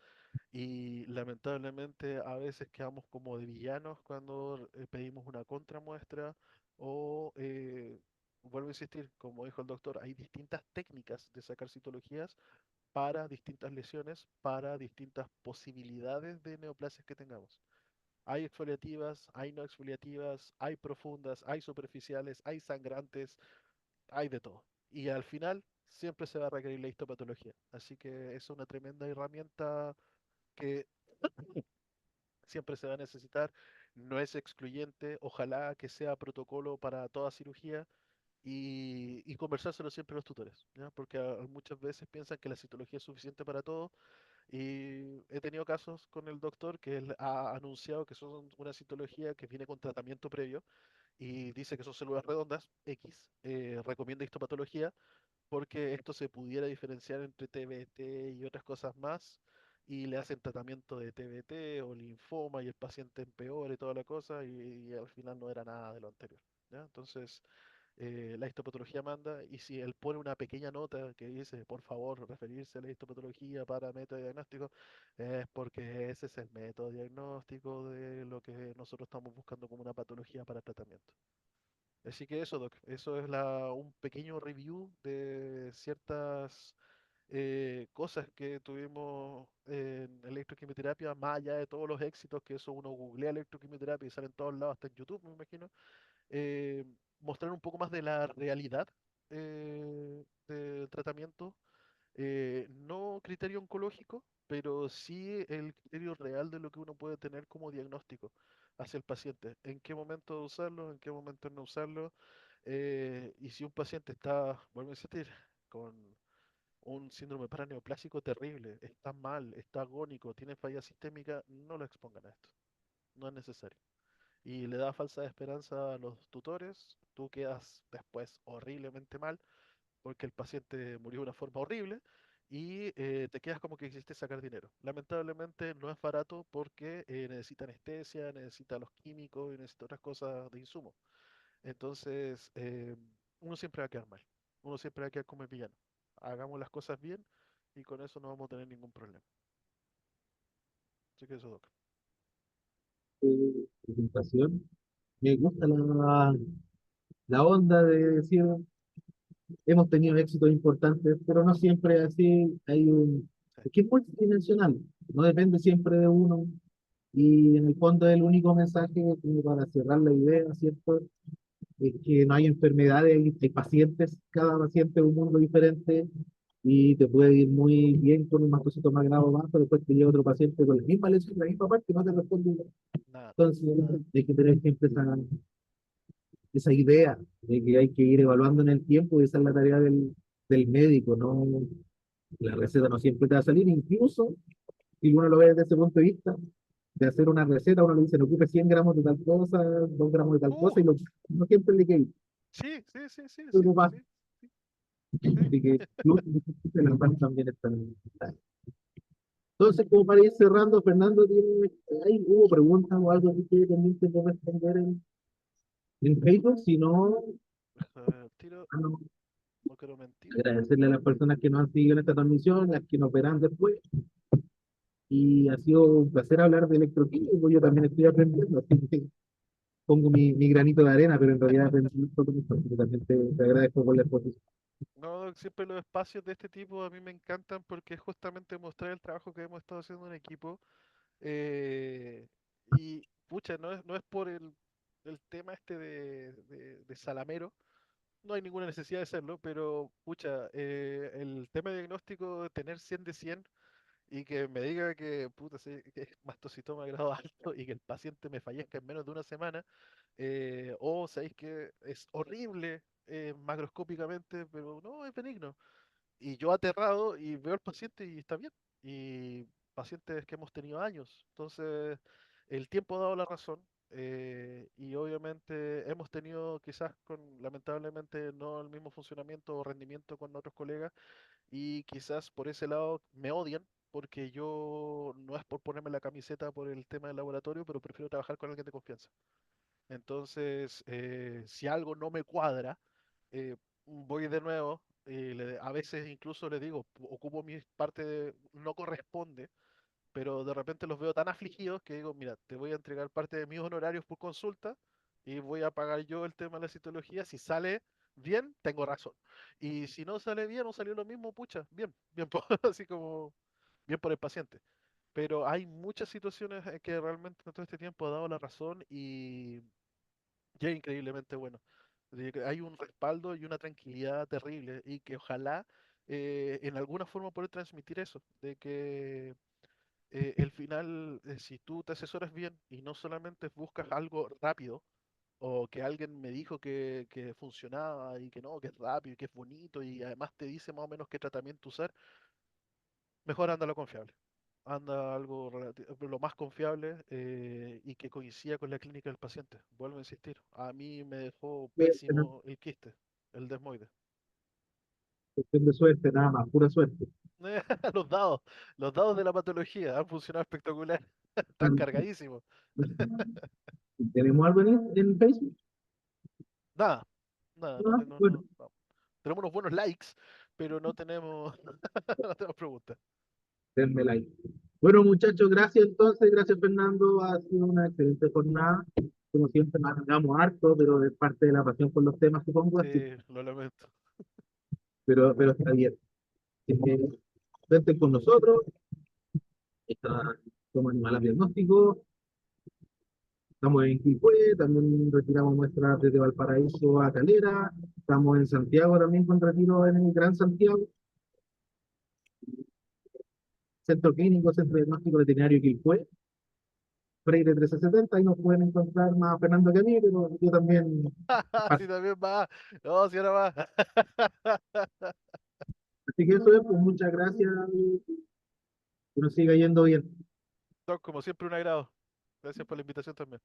y lamentablemente a veces quedamos como de villanos cuando pedimos una contramuestra o, vuelvo a insistir, como dijo el doctor, hay distintas técnicas de sacar citologías para distintas lesiones, para distintas posibilidades de neoplasias que tengamos. Hay exfoliativas, hay no exfoliativas, hay profundas, hay superficiales, hay sangrantes, hay de todo. Y al final siempre se va a requerir la histopatología. Así que es una tremenda herramienta que siempre se va a necesitar, no es excluyente, ojalá que sea protocolo para toda cirugía y conversárselo siempre a los tutores, ¿ya? Porque muchas veces piensan que la citología es suficiente para todo y he tenido casos con el doctor que él ha anunciado que son una citología que viene con tratamiento previo y dice que son células redondas, X, recomienda histopatología porque esto se pudiera diferenciar entre TBT y otras cosas más, y le hacen tratamiento de TBT o linfoma y el paciente empeora y toda la cosa, y al final no era nada de lo anterior, ¿ya? Entonces, la histopatología manda, y si él pone una pequeña nota que dice, por favor, referirse a la histopatología para método diagnóstico, es porque ese es el método diagnóstico de lo que nosotros estamos buscando como una patología para tratamiento. Así que eso, Doc, eso es un pequeño review de ciertas cosas que tuvimos en electroquimioterapia, más allá de todos los éxitos que eso uno googlea electroquimioterapia y sale en todos lados, hasta en YouTube, me imagino. eh, Mostrar un poco más de la realidad del tratamiento, no criterio oncológico, pero sí el criterio real de lo que uno puede tener como diagnóstico hacia el paciente. En qué momento usarlo, en qué momento no usarlo. Y si un paciente está, vuelvo a insistir, con un síndrome paraneoplásico terrible, está mal, está agónico, tiene falla sistémica, no lo expongan a esto. No es necesario. Y le da falsa esperanza a los tutores, tú quedas después horriblemente mal porque el paciente murió de una forma horrible y te quedas como que quisiste sacar dinero. Lamentablemente no es barato porque necesita anestesia, necesita los químicos y necesita otras cosas de insumo. Entonces, uno siempre va a quedar mal, uno siempre va a quedar como el villano. Hagamos las cosas bien y con eso no vamos a tener ningún problema. Así que eso, Doc.
Presentación. Me gusta la onda de decir, hemos tenido éxitos importantes, pero no siempre es así.
Sí,
Es que es multidimensional, no depende siempre de uno. Y en el fondo el único mensaje, como para cerrar la idea, ¿cierto? Es que no hay enfermedades, hay pacientes, cada paciente es un mundo diferente y te puede ir muy bien con un mastocito más grave o más, pero después te llega otro paciente con la misma lesión, la misma parte y no te responde igual.
nada.
Entonces hay que tener siempre esa idea de que hay que ir evaluando en el tiempo, y esa es la tarea del médico, ¿no? La receta no siempre te va a salir, incluso si uno lo ve desde ese punto de vista, de hacer una receta, uno le dice, no ocupe 100 gramos de tal cosa, 2 gramos de tal
Uh,
cosa, y no siempre le queda.
sí, sí, sí, sí, sí,
Eso pasa.
sí, sí.
Así que en la parte también está. Entonces, como para ir cerrando, Fernando, ¿hubo preguntas o algo que quede pendiente de responder en Facebook? Si no,
Tiro,
ah, no,
no quiero mentir.
agradecerle a las personas que nos han seguido en esta transmisión, las que nos verán después. Y ha sido un placer hablar de electroquímico. Yo también estoy aprendiendo, así que pongo mi granito de arena, pero en realidad aprendí un poco mucho, así que también te agradezco por la exposición.
No, siempre los espacios de este tipo a mí me encantan porque es justamente mostrar el trabajo que hemos estado haciendo en equipo. Y, pucha, no es por el tema este de Salamero, no hay ninguna necesidad de serlo, pero, pucha, el tema de diagnóstico, de tener 100 de 100 y que me diga que, puta, sí, que es mastocitoma de grado alto y que el paciente me fallezca en menos de una semana, o sabéis que es horrible macroscópicamente, pero no, es benigno. Y yo aterrado y veo al paciente y está bien. Y pacientes que hemos tenido años. Entonces, el tiempo ha dado la razón. Y obviamente hemos tenido quizás lamentablemente no el mismo funcionamiento o rendimiento con otros colegas y quizás por ese lado me odian porque yo no es por ponerme la camiseta por el tema del laboratorio, pero prefiero trabajar con alguien de confianza. Entonces, si algo no me cuadra, voy de nuevo. A veces incluso le digo, ocupo mi parte no corresponde, pero de repente los veo tan afligidos que digo, mira, te voy a entregar parte de mis honorarios por consulta y voy a pagar yo el tema de la citología. Si sale bien, tengo razón. Y si no sale bien o salió lo mismo, pucha, bien, bien, así como bien por el paciente. Pero hay muchas situaciones que realmente en todo este tiempo ha dado la razón y es increíblemente bueno. De que hay un respaldo y una tranquilidad terrible y que ojalá en alguna forma poder transmitir eso, de que el final, si tú te asesoras bien y no solamente buscas algo rápido, o que alguien me dijo que funcionaba y que no, que es rápido y que es bonito y además te dice más o menos qué tratamiento usar, mejor anda lo confiable. Anda algo lo más confiable y que coincida con la clínica del paciente. Vuelvo a insistir, a mí me dejó pésimo el quiste, el desmoide.
Cuestión de suerte, nada más, pura suerte.
Los dados, los dados de la patología han funcionado espectacular. Están cargadísimos.
¿Tenemos algo en Facebook?
Nada, nada, no
Ah,
tengo,
bueno,
no. Tenemos unos buenos likes, pero no tenemos, no tenemos preguntas.
denme like. Bueno, muchachos, gracias entonces, gracias Fernando, ha sido una excelente jornada. Como siempre, nos hagamos harto, pero es parte de la pasión por los temas, supongo, así,
Sí, lo lamento.
pero está bien. Así que, cuenten con nosotros, está como animal diagnóstico, estamos en Quilpué, también retiramos muestras desde Valparaíso a Calera, estamos en Santiago también con retiro en el Gran Santiago, Centro Clínico, Centro Diagnóstico Veterinario Quilpué, Freire 1370, y nos pueden encontrar más a Fernando que a mí, pero yo también.
Sí, también va. No, sí, ahora va.
Así que eso es, pues muchas gracias y que nos siga yendo bien.
Doc, como siempre, un agrado. Gracias por la invitación también.